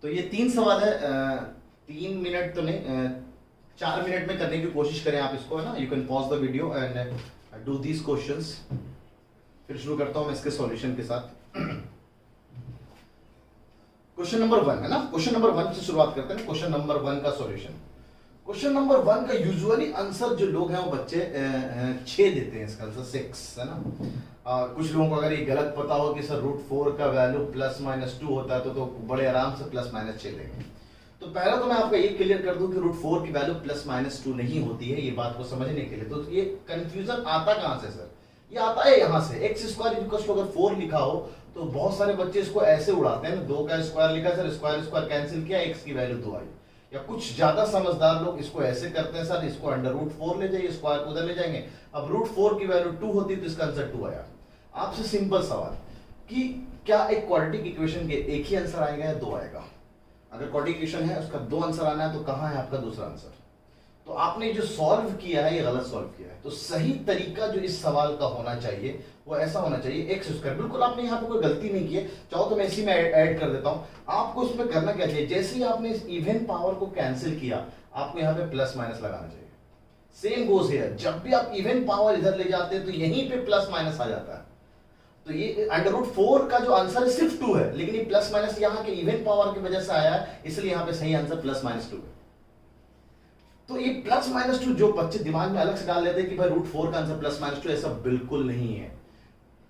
तो ये 3 सवाल है, 3 मिनट तो नहीं, 4 मिनट में करने की कोशिश करें आप इसको, है ना। You can pause the video and do these questions. फिर शुरू करता हूं मैं इसके सॉल्यूशन के साथ। क्वेश्चन नंबर 1 है ना, क्वेश्चन नंबर 1 से शुरुआत करते हैं। क्वेश्चन नंबर 1 का सॉल्यूशन। क्वेश्चन नंबर 1 का यूजुअली आंसर जो लोग हैं वो बच्चे 6 देते हैं, इसका आंसर 6 है ना। कुछ लोगों को अगर ये गलत पता हो कि सर √4 का वैल्यू ±2 होता है तो बड़े आराम से ±6 देंगे। तो पहला तो मैं आपका ये क्लियर कर दूं कि √4 की वैल्यू ±2 नहीं होती है, ये बात को समझने के लिए। तो ये कंफ्यूजन आता कहां से सर? ये आता है यहां से। x² अगर 4 लिखा हो तो बहुत सारे बच्चे इसको ऐसे उड़ाते हैं, 2 का स्क्वायर लिखा सर, स्क्वायर कैंसिल किया, x की वैल्यू 2 आई। या कुछ ज्यादा समझदार लोग इसको ऐसे करते हैं, सर इसको √4 ले जाइए, स्क्वायर को उधर ले जाएंगे। अब √4 की वैल्यू 2 होती तो इसका आंसर 2 आया। आपसे सिंपल सवाल कि क्या एक क्वाड्रेटिक इक्वेशन के एक ही आंसर आएगा या 2 आएगा? अगर क्वाड्रेटिक इक्वेशन है उसका 2 आंसर आना है तो कहां है आपका दूसरा आंसर? तो आपने जो सॉल्व किया है ये गलत सॉल्व किया है। तो सही तरीका जो इस सवाल का होना चाहिए वो ऐसा होना चाहिए x²। बिल्कुल आपने यहाँ पे कोई गलती नहीं की है, चाहो तो मैं इसी में ऐड कर देता हूं। आपको उसमें करना क्या चाहिए, जैसे ही आपने इस इवन पावर को कैंसिल किया आपको यहाँ पे प्लस माइनस लगाना चाहिए। सेम गोज हियर, जब भी आप इवन पावर इधर ले जाते हैं तो यहीं पे प्लस माइनस आ जाता है। तो ये √4 का जो आंसर है सिर्फ 2 है, लेकिन ये प्लस माइनस यहाँ के इवन पावर की वजह से आया है, इसलिए यहाँ पे सही आंसर ±2 है। तो ये ±2 जो बच्चे दिमाग में अलग से डाल लेते हैं कि भाई √4 का आंसर ±2, ऐसा बिल्कुल नहीं है।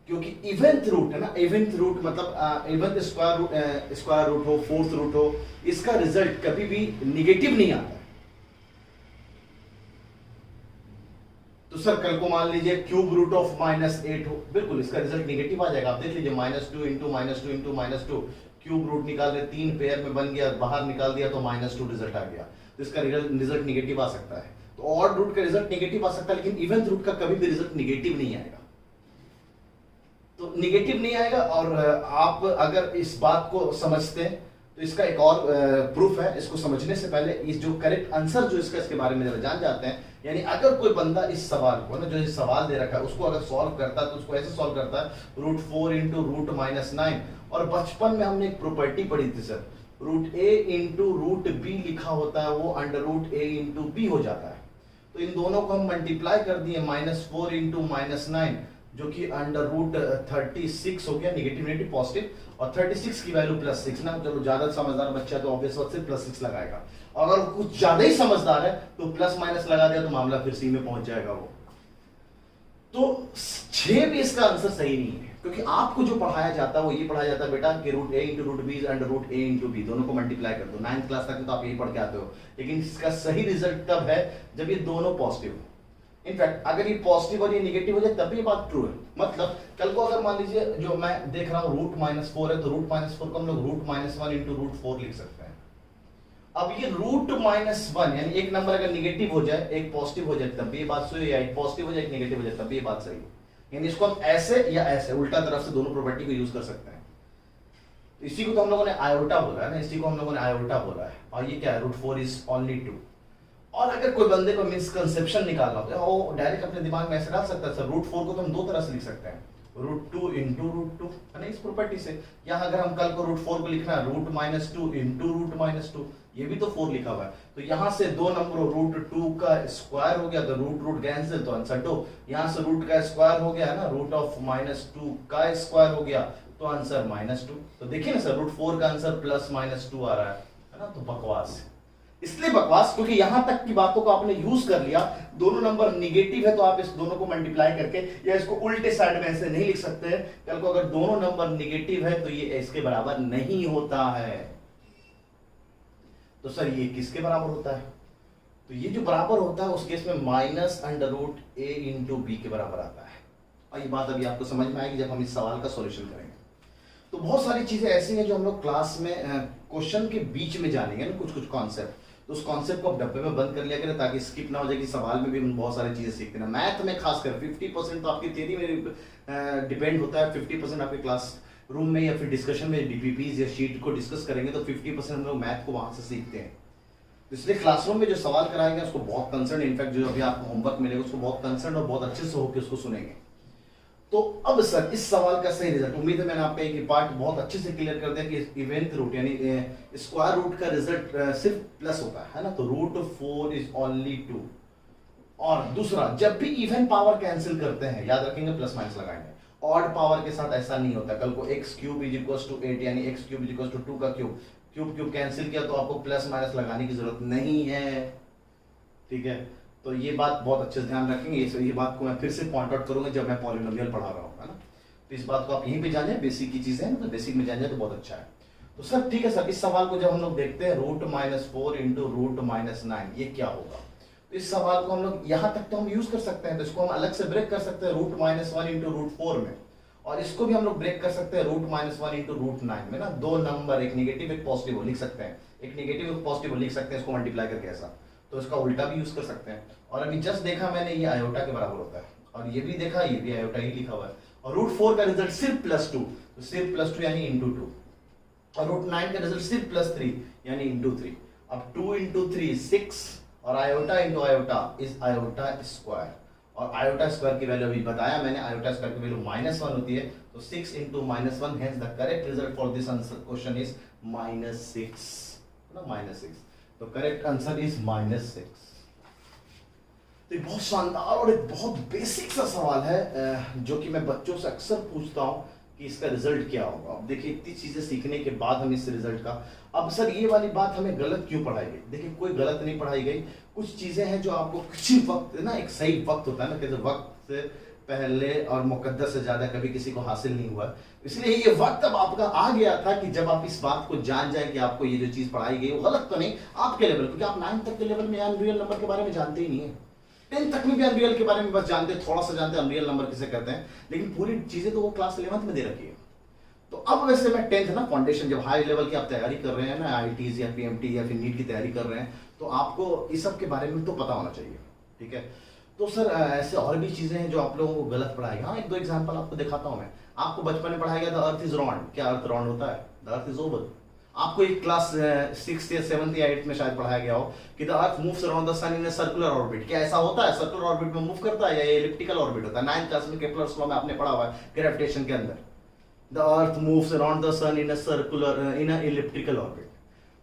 क्योंकि इवेंथ रूट है ना, इवेंथ रूट मतलब इवेंथ स्क्वायर रूट हो, फोर्थ रूट हो, इसका रिजल्ट कभी भी निगेटिव नहीं आता है। तो सर कल को मान लीजिए क्यूब रूट ऑफ -8 हो, बिल्कुल इसका रिजल्ट निगेटिव आ जाएगा। आप देख लीजिए -2 इंटू -2 क्यूब रूट निकाल रहे, 3 पेयर में बन गया, बाहर निकाल दिया तो -2 रिजल्ट आ गया। तो इसका रिजल्ट निगेटिव आ सकता है। तो ऑड रूट का रिजल्ट निगेटिव आ सकता है, लेकिन इवेंथ रूट का कभी भी रिजल्ट निगेटिव नहीं आएगा। तो निगेटिव नहीं आएगा। और आप अगर इस बात को समझते हैं तो इसका एक और प्रूफ है। इसको समझने से पहले इस जो करेक्ट आंसर जो इसके बारे में जरा जान जाते हैं। यानी अगर कोई बंदा इस सवाल को ना, जो इस सवाल दे रखा है उसको अगर सॉल्व करता है तो उसको ऐसे सॉल्व करता है √4 इंटू √-9। और बचपन में हमने एक प्रॉपर्टी पढ़ी थी सर, √a इंटू √b लिखा होता है वो √a इंटू b हो जाता है। तो इन दोनों को हम मल्टीप्लाई कर दिए, -4 इंटू -9 जो कि √36 हो गया, नेगेटिव पॉजिटिव, और 36 की वैल्यू +6 ना। चलो ज्यादा समझदार बच्चा तो ऑब्वियस बात से +6 लगाएगा। अगर कुछ ज्यादा ही समझदार है तो प्लस माइनस लगा दिया तो मामला फिर सी में पहुंच जाएगा वो। तो 6 भी इसका आंसर सही नहीं है, क्योंकि आपको जो पढ़ाया जाता है वो ये पढ़ाया जाता है बेटा कि √a into √b and √a into b दोनों को मल्टीप्लाई कर दो। 9th क्लास तक तो आप यही पढ़ के आते हो। लेकिन इसका सही रिजल्ट तब है जब ये दोनों पॉजिटिव हो। इनफैक्ट अगर ये पॉजिटिव और ये नेगेटिव हो जाए तब ये बात ट्रू है। मतलब कल को अगर मान लीजिए जो मैं देख रहा हूं √-4 है तो √-4 को हम लोग √-1 इंटू √4 लिख सकते हैं। अब ये √-1 यानी एक नंबर अगर नेगेटिव हो जाए एक पॉजिटिव हो जाए तब भी ये बात सही है, या एक पॉजिटिव हो जाए एक नेगेटिव हो जाए तब भी ये बात सही है। यानी इसको हम ऐसे या ऐसे उल्टा तरफ से दोनों प्रॉपर्टी को यूज कर सकते हैं। तो इसी को तो हम लोगों ने आयोटा बोला है ना, इसी को हम लोगों ने आयोटा बोला है। और ये क्या है, √4 इज ओनली 2। और अगर कोई बंदे को मिसकंसेप्शन निकालना होता है वो डायरेक्ट अपने दिमाग में ऐसे डाल सकता है सर, √4 को तो हम दो तरह से लिख सकते हैं, √2 इंटू √2 है ना, इस प्रॉपर्टी से। यहाँ अगर हम कल को √4 को लिखना है √-2 इंटू √-2, ये भी तो 4 लिखा हुआ है। तो यहाँ से दो नंबर √2 का स्क्वायर हो गया तो रूट कैंसिल तो आंसर 2। यहाँ से रूट का स्क्वायर हो गया है ना, √-2 का स्क्वायर हो गया तो आंसर -2। तो देखिए ना सर √4 का आंसर +-2 आ रहा है ना। तो बकवास, इसलिए बकवास क्योंकि यहां तक की बातों को आपने यूज कर लिया। दोनों नंबर निगेटिव है तो आप इस दोनों को मल्टीप्लाई करके या इसको उल्टे साइड में ऐसे नहीं लिख सकते हैं। कल को अगर दोनों नंबर निगेटिव है तो ये इसके बराबर नहीं होता है। तो सर ये किसके बराबर होता है? तो ये जो बराबर होता है उस केस में -√a इंटू b के बराबर आता है। और ये बात अभी आपको समझ में आएगी जब हम इस सवाल का सॉल्यूशन करेंगे। तो बहुत सारी चीजें ऐसी हैं जो हम लोग क्लास में क्वेश्चन के बीच में जानेंगे ना, कुछ कॉन्सेप्ट। तो उस कॉन्सेप्ट को आप डब्बे में बंद कर लिया करें ताकि स्किप ना हो जाए कि सवाल में भी हम बहुत सारी चीजें सीखते हैं। मैथ में खासकर 50% तो आपकी थियरी में डिपेंड होता है, 50% आपके क्लास रूम में या फिर डिस्कशन में डीपीपीज या शीट को डिस्कस करेंगे तो 50% हम लोग मैथ को वहां से सीखते हैं। तो इसलिए क्लासरूम में जो सवाल कराएंगे उसको बहुत कंसर्न, इनफैक्ट जो अभी आपको होमवर्क मिलेगा उसको बहुत कंसर्न और बहुत अच्छे से होकर उसको सुनेंगे। तो अब सर इस सवाल का सही रिजल्ट, उम्मीद है मैंने आपका एक पार्ट बहुत अच्छे से क्लियर कर दिया कि इवेंट रूट यानी स्क्वायर रूट का रिजल्ट सिर्फ प्लस होता है ना, तो रूट 4 इज ओनली 2। और दूसरा, जब भी इवन पावर कैंसिल करते हैं याद रखेंगे प्लस माइनस लगाएंगे, ऑड पावर के साथ ऐसा नहीं होता। कल को x cube is equal to 8 यानी x cube is equal to 2 का क्यूब, क्यूब क्यूब कैंसिल किया तो आपको प्लस माइनस लगाने की जरूरत नहीं है, ठीक है। तो ये बात बहुत अच्छे से ध्यान रखेंगे, ये बात को मैं फिर से पॉइंट आउट करूंगा जब मैं पॉलिनोमियल पढ़ा रहा हूँ, है ना। तो इस बात को आप यहीं पे जाने, बेसिक की चीजें हैं तो बेसिक में जाने तो बहुत अच्छा है। तो सर ठीक है सर, इस सवाल को जब हम लोग देखते हैं root minus 4 into root minus 9 ये क्या होगा, तो इस सवाल को हम लोग यहां तक तो हम यूज कर सकते हैं, तो इसको हम अलग से ब्रेक कर सकते हैं रूट माइनस 1 इंटू रूट 4 में, और इसको भी हम लोग ब्रेक कर सकते हैं रूट माइनस 1 इंटू रूट 9 में ना। दो नंबर, एक नेगेटिव एक पॉजिटिव लिख सकते हैं, एक नेगेटिव एक पॉजिटिव लिख सकते हैं, इसको मल्टीप्लाई करके ऐसा, तो इसका उल्टा भी यूज कर सकते हैं। और अभी जस्ट देखा मैंने ये आयोटा के बराबर होता है, और ये भी देखा ये भी आयोटा ही लिखा हुआ है, और रूट 4 का रिजल्ट सिर्फ +2, तो सिर्फ +2 यानी इंटू 2, और रूट 9 का रिजल्ट सिर्फ +3 यानी इंटू 3। अब 2 इंटू 3 6, और iota into iota is iota square, और आयोटा स्क्वायर की वैल्यू अभी बताया मैंने, आयोटा स्क्वायर की वैल्यू -1 होती है, तो 6 into -1, hence the correct result for this answer question is -6 ना, -6, तो करेक्ट आंसर इज -6। तो बहुत शानदार और एक बहुत बेसिक सा सवाल है जो कि मैं बच्चों से अक्सर पूछता हूँ कि इसका रिजल्ट क्या होगा। अब देखिए इतनी चीजें सीखने के बाद हम इस रिजल्ट का, अब सर ये वाली बात हमें गलत क्यों पढ़ाई गई, देखिए कोई गलत नहीं पढ़ाई गई, कुछ चीजें हैं जो आपको कुछ ही वक्त ना, एक सही वक्त होता है ना, कि वक्त से पहले और मुकद्दर से ज्यादा कभी किसी को हासिल नहीं हुआ, इसलिए ये वक्त अब आपका आ गया था कि जब आप इस बात को जान जाए कि आपको ये जो चीज पढ़ाई गई वो गलत तो नहीं आपके लेवल, क्योंकि आप 9 तक के लेवल में अनरियल नंबर के बारे में जानते ही नहीं है, 10 तक में भी अनरियल के बारे में बस जानते, थोड़ा सा जानते हैं अनरियल नंबर किसे कहते हैं, लेकिन पूरी चीजें तो वो क्लास 11th में दे रखी है। तो अब वैसे मैं 10th ना फाउंडेशन, जब हाई लेवल की आप तैयारी कर रहे हैं ना, आईआईटीज या पीएमटी या फिर नीट की तैयारी कर रहे हैं, तो आपको इस सब के बारे में तो पता होना चाहिए, ठीक है। तो सर ऐसे और भी चीजें हैं जो आप लोगों को गलत पढ़ाएगा। हाँ, एक दो एग्जांपल आपको दिखाता हूं मैं। आपको बचपन में पढ़ाया गया द अर्थ इज राउंड, क्या अर्थ राउंड होता है, द अर्थ इज ओवल। आपको एक क्लास 6th या 7th या 8th में शायद पढ़ाया गया हो कि the earth moves around the sun in a circular orbit, क्या ऐसा होता है, सर्कुलर ऑर्बिट में मूव करता है या एलिप्टिकल ऑर्बिट होता है। 9th क्लास में केपलर्स लॉ में आपने पढ़ा हुआ है ग्रेविटेशन के अंदर, the earth moves around the sun in a circular in a elliptical orbit.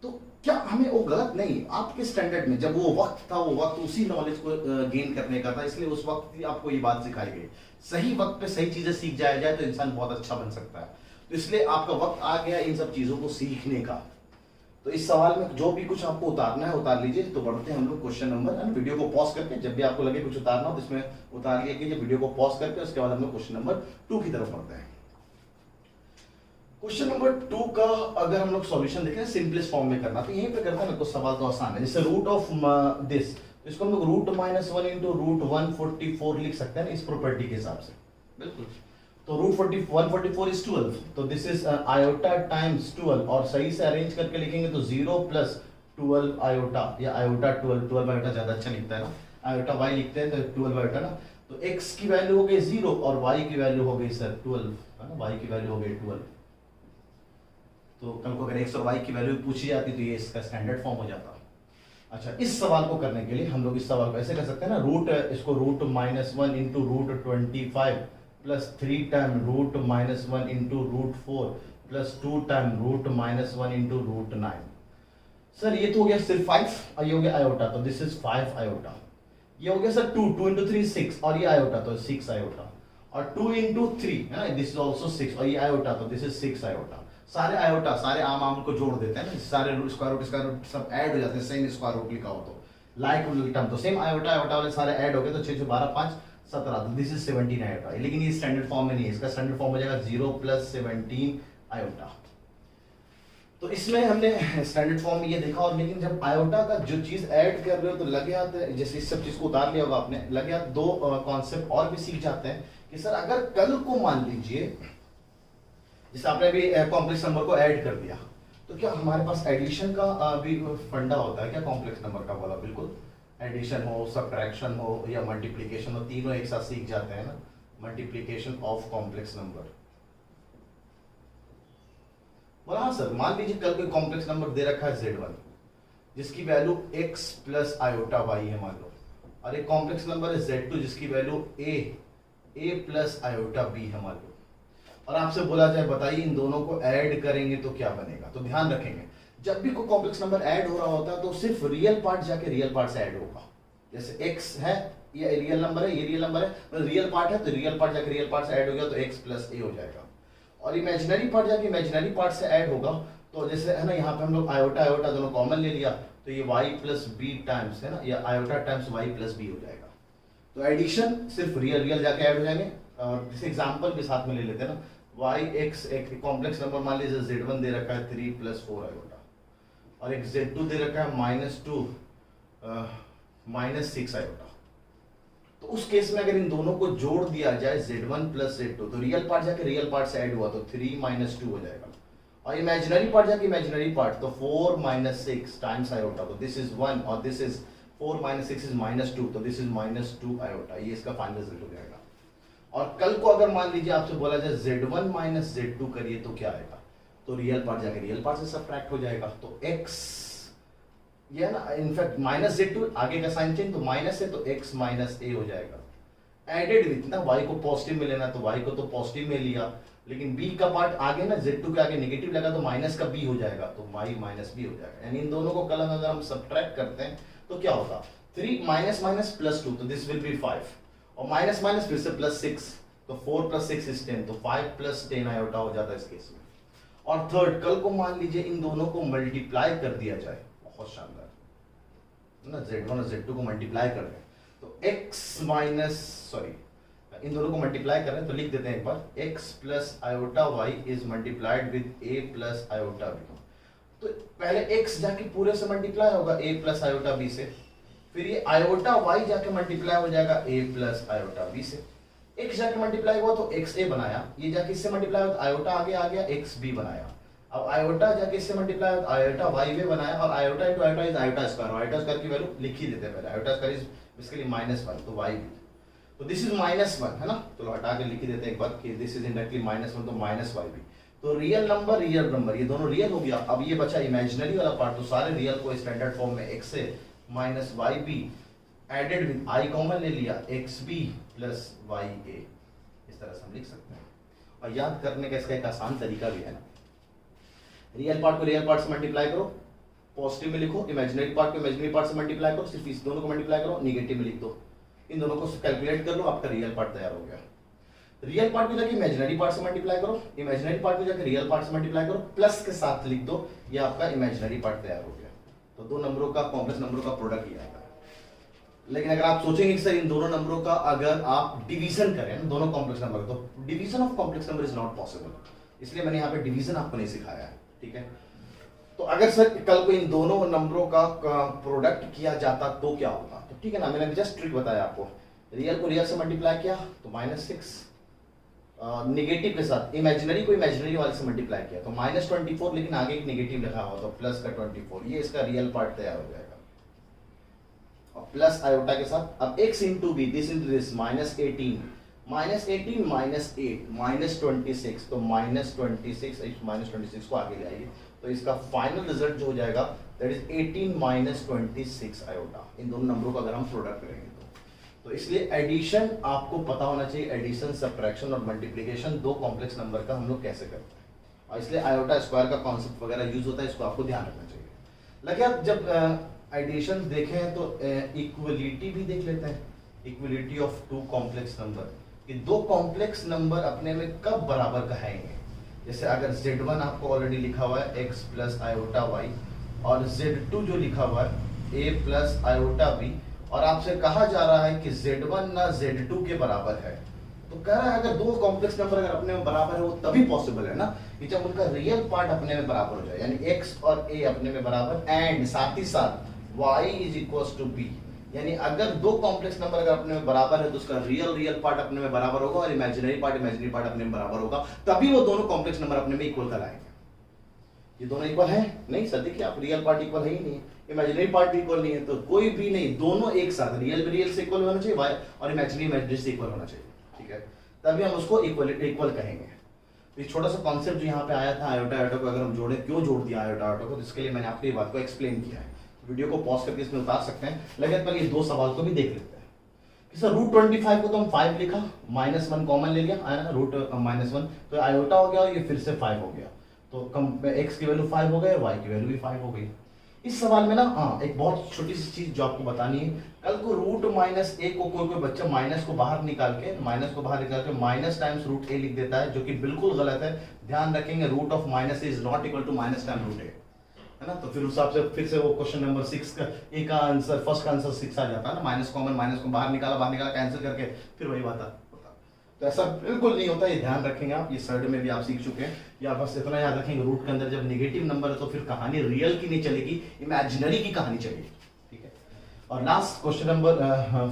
तो क्या हमें वो गलत नहीं, आपके स्टैंडर्ड में जब वो वक्त था, वो वक्त उसी नॉलेज को गेन करने का था, इसलिए उस वक्त ही आपको ये बात सिखाई गई। सही वक्त पे सही चीजें सीख जाया जाए तो इंसान बहुत अच्छा बन सकता है, तो इसलिए आपका वक्त आ गया इन सब चीजों को सीखने का। तो इस सवाल में जो भी कुछ आपको उतारना है उतार लीजिए। तो बढ़ते हैं हम लोग क्वेश्चन नंबर, वीडियो को पॉज करके, जब भी आपको लगे कुछ उतारना हो तो इसमें उतार लीजिए, वीडियो को पॉज करके, उसके बाद हम लोग क्वेश्चन नंबर 2 की तरफ बढ़ते हैं। क्वेश्चन नंबर 2 का अगर हम लोग सॉल्यूशन देखें सिंपलेस्ट फॉर्म में करना, तो यहीं पे करते हैं ना, तो सवाल तो आसान है। जैसे रूट ऑफ दिस, इसको हम लोग रूट -1 इंटू रूट 144 लिख सकते हैं इस प्रॉपर्टी के हिसाब से, बिल्कुल। तो रूट 144 इज 12, तो दिस इज आयोटा टाइम्स 12, और सही से अरेंज करके लिखेंगे तो 0 + 12 आयोटा, या आयोटा 12 आयोटा ज्यादा अच्छा लिखता है ना, आयोटा y लिखते हैं तो 12 आयोटा ना, तो x की वैल्यू हो गई 0 और y की वैल्यू हो गई सर 12, है ना, y की वैल्यू हो गई 12। तो कल को अगर x और y की वैल्यू पूछी जाती तो ये इसका स्टैंडर्ड फॉर्म हो जाता। अच्छा, इस सवाल को करने के लिए हम लोग इस सवाल को ऐसे कर सकते हैं ना, रूट इसको root -1 into root 25 plus 3 time root -1 into root 4 plus 2 time root -1 into root 9। Sir ये तो हो गया सिर्फ 5, और ये हो गया आयोटा, तो दिस इज 5 आयोटा। ये हो गया सर 2 इंटू 3 6, और ये आयोटा तो 6 आयोटा, और 2 इंटू 3 है ना, दिस इज ऑल्सो 6, और ये आयोटा तो दिस इज 6 आयोटा। सारे आयोटा, सारे आम को जोड़ देते हैं ना, सारे स्क्वायर रूट सब ऐड हो जाते हैं, सेम स्क्वायर रूट लिखा हो तो लाइक टर्म, तो सेम आयोटा आयोटा वाले सारे ऐड हो गए, तो 6 6 12 5 17, तो दिस इज 17 आयोटा। लेकिन ये स्टैंडर्ड फॉर्म में नहीं है, इसका स्टैंडर्ड फॉर्म हो जाएगा 0 + 17 आयोटा। तो इसमें हमने स्टैंडर्ड फॉर्म में ये देखा, और लेकिन जब आयोटा का जो चीज ऐड कर रहे हो तो लगे हाथ, जैसे इस सब चीज को उतार लिया होगा आपने, लगे हाथ दो कॉन्सेप्ट और भी सीख जाते हैं कि सर अगर कल को मान लीजिए जैसे आपने भी कॉम्प्लेक्स नंबर को ऐड कर दिया, तो क्या हमारे पास एडिशन का भी फंडा होता है क्या कॉम्प्लेक्स नंबर का वाला? बिल्कुल, एडिशन हो, सब्ट्रैक्शन हो या मल्टीप्लिकेशन हो, तीनों एक साथ सीख जाते हैं ना, मल्टीप्लिकेशन ऑफ कॉम्प्लेक्स नंबर। बोला हाँ सर, मान लीजिए कल कोई कॉम्प्लेक्स नंबर दे रखा है Z1 जिसकी वैल्यू x + आयोटा y है मान लो, और एक कॉम्प्लेक्स नंबर है Z2 जिसकी value a A plus iota B है मान लो, और आपसे बोला जाए बताइए इन दोनों को ऐड करेंगे तो क्या बनेगा। तो ध्यान रखेंगे जब भी कोई कॉम्प्लेक्स नंबर ऐड हो रहा होता है तो सिर्फ रियल पार्ट जाके रियल पार्ट से ऐड होगा। जैसे x है, ये रियल नंबर है, ये रियल नंबर है, मतलब रियल पार्ट है तो रियल पार्ट जाके रियल पार्ट से ऐड हो गया तो x प्लस ए हो जाएगा, और इमेजिनरी पार्ट जाके इमेजिनरी पार्ट से ऐड होगा तो जैसे है ना यहाँ पे हम लोग आयोटा आयोटा दोनों कॉमन ले लिया तो ये y प्लस बी टाइम्स है ना, या iota times y plus B हो जाएगा। तो एडिशन सिर्फ रियल रियल जाके ऐड हो जाएंगे। और जैसे एग्जाम्पल भी साथ में ले लेते हैं ना, yx एक कॉम्प्लेक्स नंबर मान लीजिए z1 दे रखा है 3 प्लस 4 आयोटा, और एक z2 दे रखा है -2 -6 आयोटा। तो उस केस में अगर इन दोनों को जोड़ दिया जाए z1 प्लस z2 तो रियल पार्ट जाके रियल पार्ट से ऐड हुआ तो 3 - 2 हो जाएगा, और इमेजिनरी पार्ट जाके इमेजिनरी पार्ट तो 4 - 6 टाइम्स आयोटा, तो दिस इज 1 और दिस इज 4 - 6 इज -2 तो दिस इज -2 आयोटा। ये इसका फाइनल रिजल्ट हो जाएगा। और कल को अगर मान लीजिए आपसे बोला जाए z1 - z2 करिए तो क्या आएगा, तो रियल पार्ट जाके रियल पार्ट से सब्ट्रैक्ट हो जाएगा। तो x ये है ना, इनफैक्ट -z2 आगे का साइन चेंज तो माइनस है तो x - a हो जाएगा। एडेड विथ ना y को पॉजिटिव में लेना तो y को तो पॉजिटिव में लिया, लेकिन b का पार्ट आगे ना z2 के आगे नेगेटिव लगा तो माइनस का b हो जाएगा तो y - b हो जाएगा। यानी इन दोनों को कल अगर हम सब्ट्रैक्ट करते हैं तो क्या होगा, 3 - +2 तो दिस विल बी 5, और माइनस माइनस फिर से +6 तो 4 + 6 is 10 तो 5 + 10 आयोटा हो जाता है इस केस में। और थर्ड, कल को मान लीजिए इन दोनों को मल्टीप्लाई कर दिया जाए, बहुत शानदार ना, z1 और z2 को मल्टीप्लाई कर दें तो इन दोनों को मल्टीप्लाई करें तो लिख देते हैं एक बार, x plus iota y is multiplied with a plus iota b। तो पहले x जाके पूरे से मल्टीप्लाई होगा a प्लस आयोटा b से, फिर ये आयोटा y जाके मल्टीप्लाई हो जाएगा a प्लस आयोटा b से, x जाके मल्टीप्लाई हुआ तो xa बनाया, ये जाके इससे मल्टीप्लाई हुआ तो आयोटा आगे आ गया xb बनाया, अब आयोटा जाके इससे मल्टीप्लाई हुआ तो आयोटा yb बनाया, और iota into iota is iota square, iota square की वैल्यू लिख ही देते हैं पहले, आयोटा स्क्वायर इज बेसिकली -1 तो yb, तो दिस इज -1 है ना, तो हटा के लिख ही देते हैं एक बार कि दिस इज इंडायरेक्टली -1 तो -yb। तो रियल नंबर ये दोनों रियल हो गया। अब ये बचा इमेजिनरी वाला पार्ट, तो सारे रियल को स्टैंडर्ड फॉर्म में xa - yb added with i common ले लिया xb प्लस ya, इस तरह से हम लिख सकते हैं। और याद करने का इसका एक आसान तरीका भी है ना, रियल पार्ट को रियल पार्ट से मल्टीप्लाई करो, पॉजिटिव में लिखो, इमेजिनरी पार्ट को इमेजिनरी पार्ट से मल्टीप्लाई करो, सिर्फ इस दोनों को मल्टीप्लाई करो, निगेटिव में लिख दो, इन दोनों को कैलकुलेट कर लो, आपका रियल पार्ट तैयार हो गया। रियल पार्ट को जाके इमेजिनरी पार्ट से मल्टीप्लाई करो, इमेजिनरी पार्ट को जाके रियल पार्ट से मल्टीप्लाई करो, प्लस के साथ लिख दो, ये आपका इमेजिनरी पार्ट तैयार हो गया। तो दो नंबरों का कॉम्प्लेक्स नंबरों का प्रोडक्ट ही आएगा। लेकिन अगर आप सोचेंगे कि सर इन दोनों नंबरों का अगर आप डिवीजन करें दोनों कॉम्प्लेक्स नंबर, तो division of complex number is not possible, इसलिए मैंने यहाँ पे डिवीजन आपको नहीं सिखाया है, ठीक है। तो अगर सर कल को इन दोनों नंबरों का प्रोडक्ट किया जाता तो क्या होता, तो ठीक है ना, मैंने जस्ट ट्रिक बताया आपको, रियल को रियल से मल्टीप्लाई किया तो -6, नेगेटिव के साथ इमेजिनरी को इमेजिनरी वाले से मल्टीप्लाई किया तो -24, लेकिन आगे एक नेगेटिव लिखा हुआ तो प्लस का 24, ये इसका रियल पार्ट तैयार हो जाएगा, और प्लस आयोटा के साथ। अब x into B, this into this, -18 -26 तो -26 को आगे ले आइए, तो इसका फाइनल रिजल्ट जो हो जाएगा दैट इज 18 - 26 आयोटा। इन दोनों नंबरों का अगर हम प्रोडक्ट करेंगे तो इसलिए एडिशन आपको पता होना चाहिए, एडिशन सब्ट्रैक्शन और मल्टीप्लिकेशन दो कॉम्प्लेक्स नंबर का हम लोग कैसे करते हैं, और इसलिए आयोटा स्क्वायर का कॉन्सेप्ट वगैरह यूज होता है, इसको आपको ध्यान रखना चाहिए। लगे आप जब एडिशन देखें तो इक्वलिटी भी देख लेते हैं, equality of two complex number, कि दो कॉम्प्लेक्स नंबर अपने में कब बराबर कहेंगे। जैसे अगर z1 आपको ऑलरेडी लिखा हुआ है x प्लस आयोटा y, और z2 जो लिखा हुआ है a प्लस आयोटा b, और आपसे कहा जा रहा है कि z1 ना z2 के बराबर है, तो कह रहा है अगर दो कॉम्प्लेक्स नंबर अगर अपने में बराबर है वो तभी पॉसिबल है ना कि जब उनका रियल पार्ट अपने में बराबर हो जाए, यानी x और a अपने में बराबर, एंड साथ ही साथ y is equal to b, यानी अगर दो कॉम्प्लेक्स नंबर अगर अपने में बराबर है तो उसका रियल पार्ट अपने में बराबर होगा और इमेजिनरी पार्ट अपने में बराबर होगा, तभी वो दोनों कॉम्प्लेक्स नंबर अपने में इक्वल कराएंगे। ये दोनों इक्वल है नहीं सर, देखिए आप रियल पार्ट इक्वल है ही नहीं, इमेजिनरी पार्ट भी इक्वल नहीं है, तो कोई भी नहीं, दोनों एक साथ रियल भी रियल से इक्वल होना चाहिए, y और इमेजिनरी से इक्वल होना चाहिए, ठीक है, तभी हम उसको इक्वल कहेंगे। तो छोटा सा कॉन्सेप्ट जो यहाँ पे आया था आयोटा को अगर हम जोड़े, क्यों जोड़ दिया आयोटा को, तो इसके लिए मैंने आपको ये बात को एक्सप्लेन किया है। वीडियो को पॉज करके इसमें उतार सकते हैं, लेकिन पहले ये दो सवाल को भी देख लेते हैं। सर रूट 25 को तो हम 5 लिखा, -1 कॉमन ले लिया है ना, रूट -1 तो आयोटा हो गया और ये फिर से 5 हो गया, तो कम एक्स की वैल्यू 5 हो गई और वाई की वैल्यू भी 5 हो गई। इस सवाल में ना हाँ एक बहुत छोटी सी चीज जो आपको बतानी है, कल को रूट -a को कोई बच्चा माइनस को बाहर निकाल के माइनस टाइम्स रूट a लिख देता है, जो कि बिल्कुल गलत है। ध्यान रखेंगे root of minus is not equal to minus time root a, है ना। तो फिर उस हिसाब से फिर से वो क्वेश्चन नंबर 6 का ए का आंसर, फर्स्ट का आंसर 6 आ जाता है ना, माइनस कॉमन, माइनस को बाहर निकाला कैंसिल करके फिर वही बात होता। तो ऐसा बिल्कुल नहीं होता, ये ध्यान रखेंगे आप, ये सर्ड में भी आप सीख चुके हैं। या बस इतना याद रखेंगे रूट के अंदर जब नेगेटिव नंबर है तो फिर कहानी रियल की नहीं चलेगी, इमेजिनरी की कहानी चलेगी, ठीक है। और last question number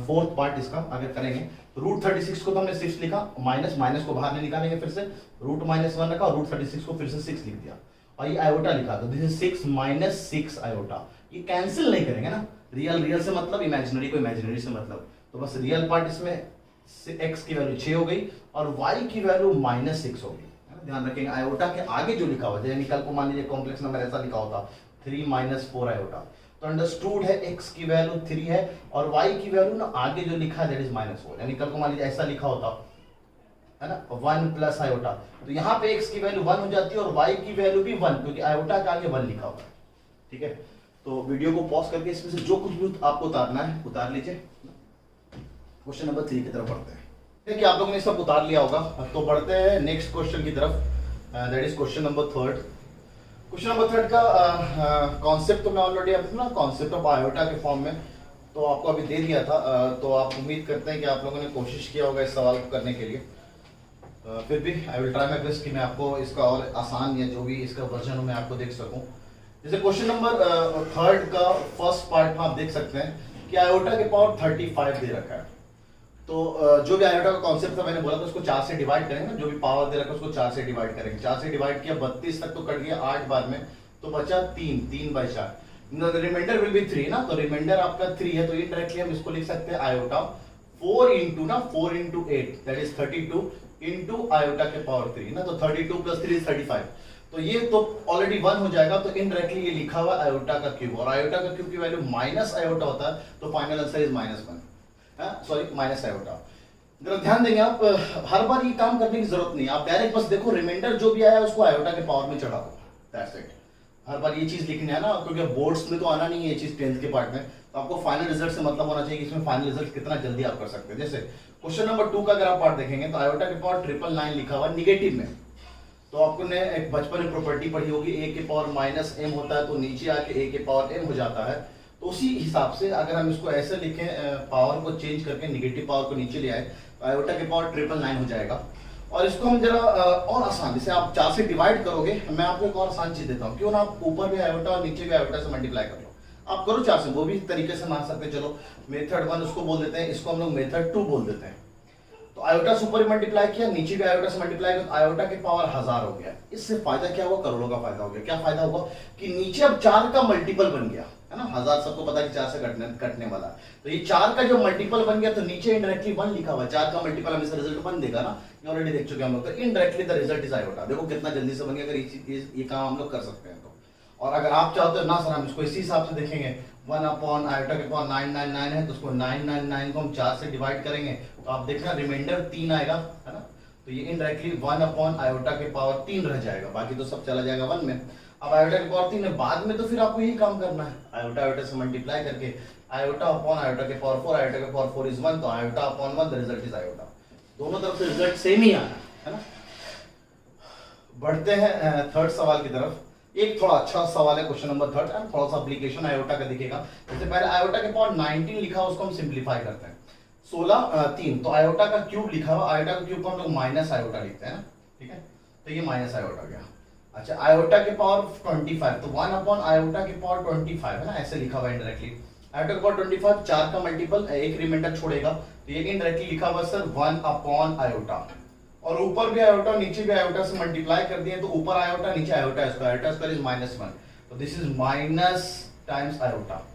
4th part इसका अगर करेंगे, रूट 36 को तो हमने 6 लिखा, माइनस को बाहर नहीं निकालेंगे, फिर से रूट -1 रखा और रूट 36 को फिर से 6 लिख दिया और ये आयोटा लिखा, तो दिस इज 6 माइनस 6 आयोटा। ये कैंसिल नहीं करेंगे ना, रियल से मतलब, इमेजिनरी को इमेजिनरी से मतलब, तो बस रियल पार्ट इसमें x की वैल्यू 6 हो गई और y की वैल्यू -6 हो गई। ध्यान रखेंगे आयोटा के आगे जो लिखा हुआ है, यानी कल को मान लीजिए कॉम्प्लेक्स नंबर ऐसा लिखा होता 3 - 4 आयोटा, तो अंडरस्टूड है x की वैल्यू 3 है और y की वैल्यू ना आगे जो लिखा है दैट इज -4, यानी कल को मान लीजिए ऐसा लिखा होता है ना 1 प्लस आयोटा, तो यहाँ पे x की वैल्यू 1 हो जाती है और y की वैल्यू भी 1, क्योंकि आयोटा के आगे 1 लिखा हुआ है, ठीक है। तो वीडियो को पॉज करके इसमें से जो कुछ भी आपको उतारना है उतार लीजिए। क्वेश्चन नंबर 3 की तरफ बढ़ते हैं। देखिए आप लोगों ने सब उतार लिया होगा, तो बढ़ते हैं नेक्स्ट क्वेश्चन की तरफ, that is question number 3। Question number 3 का कॉन्सेप्ट तो मैं ऑलरेडी अपना कॉन्सेप्ट ऑफ आयोटा के फॉर्म में तो आपको अभी दे दिया था, तो आप उम्मीद करते हैं कि आप लोगों ने कोशिश किया होगा इस सवाल को करने के लिए। फिर भी I will try my best कि मैं आपको इसका और आसान या जो भी इसका वर्जन हो मैं आपको देख सकूं। जैसे क्वेश्चन नंबर 3 का फर्स्ट पार्ट में आप देख सकते हैं कि आयोटा के पावर 35 दे रखा है, तो जो भी आयोटा का कॉन्सेप्ट था मैंने बोला था उसको 4 से डिवाइड करेंगे, जो भी पावर दे रखा है उसको 4 से डिवाइड करेंगे। 4 से डिवाइड किया 32 तक तो कट गया 8 बार में, तो बचा 3/4, रिमाइंडर विल बी 3 ना, तो रिमाइंडर आपका 3 है, तो इनडायरेक्टली हम इसको लिख सकते हैं iota 4 into 8 that is 32 into iota के पावर 3 ना, तो 32 + 3 = 35, तो ये तो ऑलरेडी 1 हो जाएगा, तो इनडायरेक्टली ये लिखा हुआ आयोटा का क्यूब, और आयोटा का क्यूब की वैल्यू माइनस आयोटा होता है, तो final answer is -1, sorry minus iota. जरा ध्यान देंगे आप, हर बार ये काम करने की जरूरत नहीं, आप डायरेक्ट बस देखो रिमाइंडर जो भी आया उसको आयोटा के पावर में चढ़ा दो, दैट्स इट। हर बार ये चीज लिखनी है ना, क्योंकि बोर्ड्स में तो आना नहीं है ये चीज 10th के पार्ट में, तो आपको फाइनल रिजल्ट से मतलब होना चाहिए कि इसमें फाइनल रिजल्ट कितना जल्दी आप कर सकते हैं। जैसे क्वेश्चन नंबर 2 का अगर आप पार्ट देखेंगे तो आयोटा के पावर 999 लिखा हुआ निगेटिव में, तो आपको ने एक बचपन में प्रॉपर्टी पढ़ी होगी, a के पावर -m होता है तो नीचे आके a के पावर m हो जाता है, तो उसी हिसाब से अगर हम इसको ऐसे लिखें, पावर को चेंज करके निगेटिव पावर को नीचे ले आए, तो आयोटा के पावर 999 हो जाएगा। और इसको हम जरा और आसान, जैसे आप 4 से डिवाइड करोगे, मैं आपको एक और आसान चीज देता हूँ, क्यों ना आप ऊपर भी आयोटा और नीचे भी आयोटा से मल्टीप्लाई कर लो, आप करो 4 से, वो भी तरीके से मान सकते हैं। चलो मेथड 1 उसको बोल देते हैं, इसको हम लोग मेथड 2 बोल देते हैं। तो आयोटा से ऊपर मल्टीप्लाई किया, नीचे भी आयोटा से मल्टीप्लाई किया, तो आयोटा के पावर 1000 हो गया। इससे फायदा क्या हुआ, करोड़ों का फायदा हो गया। क्या फायदा होगा कि नीचे अब 4 का मल्टीपल बन गया, है ना, 1000 सबको पता है कि 4 से कटने वाला, तो ये 4 का जो मल्टीपल बन गया, तो नीचे इनडायरेक्टली 1 लिखा हुआ, 4 का मल्टीपल हमेशा रिजल्ट 1 देगा ना, ये ऑलरेडी देख चुके हैं हम लोग, तो indirectly the result is iota. देखो कितना जल्दी से बन गया, अगर ये काम हम लोग कर सकते हैं तो। और अगर आप चाहते हो ना सर हम इसको इसी हिसाब से देखेंगे, 1 अपॉन आयोटा के पावर 999 है, तो उसको 999 को हम 4 से डिवाइड करेंगे, तो आप देखना रिमाइंडर 3 आएगा, है ना, तो ये इनडायरेक्टली 1 अपॉन आयोटा के पावर 3 रह जाएगा, बाकी तो सब चला जाएगा 1 में। अब आयोटा के पावर 3 है, बाद में तो फिर आपको यही काम करना है, आयोटा से मल्टीप्लाई करके आयोटा अपॉन आयोटा के पावर 4, आयोटा के पावर 4 इज 1, तो iota upon 1 the result is iota. दोनों तरफ से रिजल्ट सेम ही आना है ना। बढ़ते हैं थर्ड सवाल की तरफ। एक थोड़ा अच्छा सवाल है क्वेश्चन नंबर 3 एंड थोड़ा सा एप्लीकेशन आयोटा का दिखेगा। जैसे पहले आयोटा के पावर 19 लिखा उसको हम सिंप्लीफाई करते हैं, 16 3, तो आयोटा का क्यूब लिखा हुआ, आयोटा का क्यूब को हम लोग माइनस आयोटा लिखते हैं ना, ठीक है, तो ये माइनस आयोटा गया। अच्छा आयोटा के पावर 25, तो 1 अपॉन आयोटा के पावर 25 है ना, ऐसे लिखा हुआ इंडायरेक्टली। आयोटा के पावर 25, 4 का मल्टीपल, एक रिमाइंडर छोड़ेगा, तो ये इंडायरेक्टली लिखा हुआ सर 1 अपॉन आयोटा, और ऊपर भी आयोटा नीचे भी आयोटा से मल्टीप्लाई कर दिए, तो ऊपर आयोटा नीचे आयोटा स्क्वायर इज -1, तो this is minus times iota.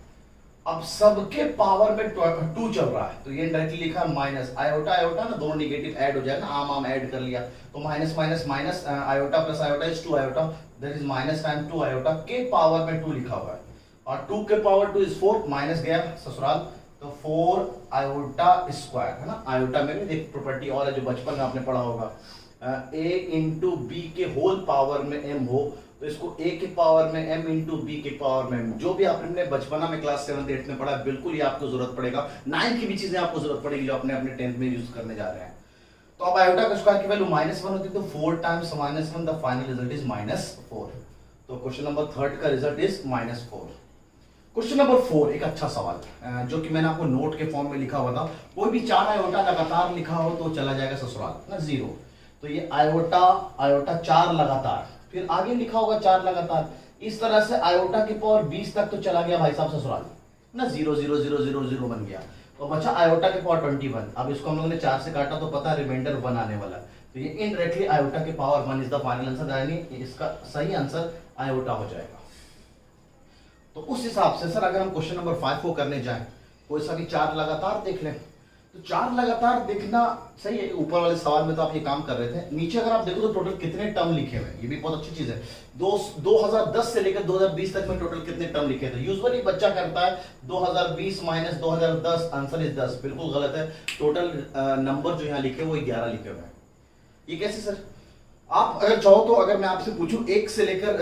अब सबके पावर में 2 चल रहा है, तो ये डायरेक्टली लिखा है माइनस आयोटा आयोटा ना, दोनों नेगेटिव ऐड हो जाएगा, आम ऐड कर लिया, तो minus minus minus iota plus iota is 2 iota, that is minus time 2 iota के पावर में 2 लिखा हुआ है, और 2 के पावर 2 इज 4, माइनस गया ससुराल, तो 4 आयोटा स्क्वायर है ना, आयोटा में भी एक प्रॉपर्टी और है जो बचपन में आपने पढ़ा होगा, a इंटू बी के होल पावर में m हो तो इसको a के पावर में m इंटू बी के पावर में m, जो भी आपने बचपना में क्लास 7th 8th में पढ़ा बिल्कुल ये आपको जरूरत पड़ेगा, 9th की भी चीजें आपको जरूरत पड़ेगी जो अपने अपने 10th में यूज करने जा रहे हैं। तो अब आयोटा का स्क्वायर की वैल्यू -1 होती है तो 4 times -1 the final result is -4। तो क्वेश्चन नंबर 3 का रिजल्ट इज -4। क्वेश्चन नंबर 4 एक अच्छा सवाल जो कि मैंने आपको नोट के फॉर्म में लिखा हुआ था, कोई भी 4 आयोटा लगातार लिखा हो तो चला जाएगा ससुराल ना 0। तो ये आयोटा आयोटा 4 लगातार, फिर आगे लिखा होगा 4 लगातार, इस तरह से आयोटा के पावर 20 तक तो चला गया भाई साहब ससुराल ना, 0 0 0 0 0 बन गया। तो बचा आयोटा के पावर 21। अब इसको हम लोगों ने 4 से काटा तो पता रिमाइंडर 1 आने वाला, तो ये इनडायरेक्टली आयोटा के power 1 is the final answer, यानी इसका सही आंसर आयोटा हो जाएगा। तो उस हिसाब से सर अगर हम क्वेश्चन नंबर 5 को करने जाएं, कोई सा भी 4 लगातार देख लें, तो 4 लगातार देखना सही है। ऊपर वाले सवाल में तो आप ये काम कर रहे थे, नीचे अगर आप देखो तो टोटल कितने टर्म लिखे हुए हैं, ये भी बहुत अच्छी चीज है। 2010 से लेकर 2020 तक में टोटल कितने टर्म लिखे थे। यूजुअली बच्चा करता है 2020 माइनस 2010, आंसर इज 10, बिल्कुल गलत है। टोटल नंबर जो यहाँ लिखे वो 11 लिखे हुए हैं। ये कैसे सर? आप अगर चाहो तो अगर मैं आपसे पूछूं 1 से लेकर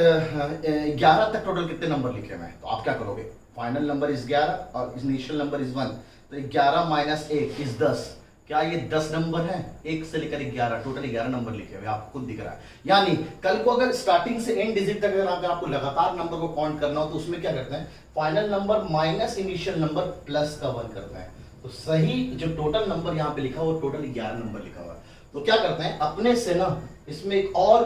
11 तक टोटल कितने नंबर लिखे हुए हैं, तो आप क्या करोगे? फाइनल नंबर इज 11 और इनिशियल नंबर इज 1, तो 11 माइनस 1 इज 10। क्या ये 10 नंबर है? 1 से लेकर 11, टोटल 11 नंबर लिखे हुए आपको खुद दिख रहा है। यानी कल को अगर स्टार्टिंग से एंड डिजिट तक अगर आपको लगातार नंबर को काउंट करना हो तो उसमें क्या करते हैं, final number minus initial number plus का 1 करते हैं। तो सही जो टोटल नंबर यहाँ पे लिखा हुआ टोटल 11 नंबर लिखा हुआ है। तो क्या करते हैं, अपने से ना इसमें एक और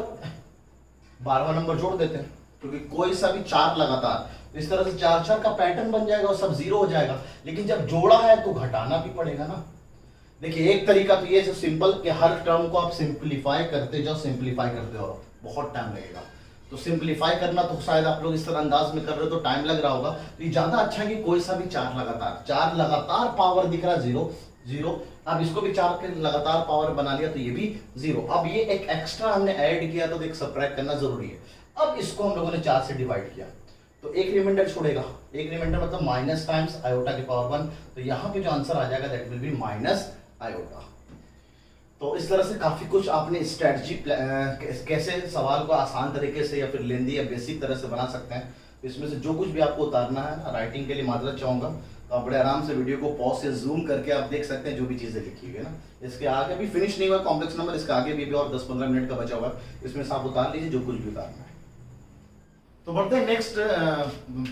12वां नंबर जोड़ देते हैं, क्योंकि कोई सा भी 4 लगातार, इस तरह से 4 4 का पैटर्न बन जाएगा और सब 0 हो जाएगा। लेकिन जब जोड़ा है तो घटाना भी पड़ेगा ना। देखिए एक तरीका तो ये सिंपल कि हर टर्म को आप सिंप्लीफाई करते जाओ, सिंप्लीफाई करते हो, बहुत टाइम लगेगा। तो सिंप्लीफाई करना तो शायद आप लोग इस तरह अंदाज में कर रहे हो तो टाइम लग रहा होगा। तो ये ज्यादा अच्छा है कि कोई सा भी 4 लगातार पावर दिख रहा 0 0। अब इसको भी 4 के लगातार पावर बना लिया तो ये भी 0। अब ये एक एक्स्ट्रा हमने ऐड किया तो एक सबट्रैक्ट करना जरूरी है। अब इसको हम लोगों ने 4 से डिवाइड किया तो एक रिमाइंडर छोड़ेगा, एक रिमाइंडर मतलब माइनस टाइम्स आयोटा के पावर 1। तो यहाँ पे जो आंसर आ जाएगा that will be minus iota. तो इस तरह से काफी कुछ आपने स्ट्रेटजी कैसे सवाल को आसान तरीके से या फिर लेंदी या बेसिक तरह से बना सकते हैं। तो इसमें से जो कुछ भी आपको उतारना है ना, राइटिंग के लिए माजरत चाहूंगा, तो आप बड़े आराम से वीडियो को पॉज से जूम करके आप देख सकते हैं जो भी चीजें लिखी हुई है ना। इसके आगे भी फिनिश नहीं हुआ कॉम्प्लेक्स नंबर, इसके आगे भी और 10-15 मिनट का बचा हुआ है, इसमें से आप उतार लीजिए जो कुछ भी उतारना है। तो बढ़ते हैं नेक्स्ट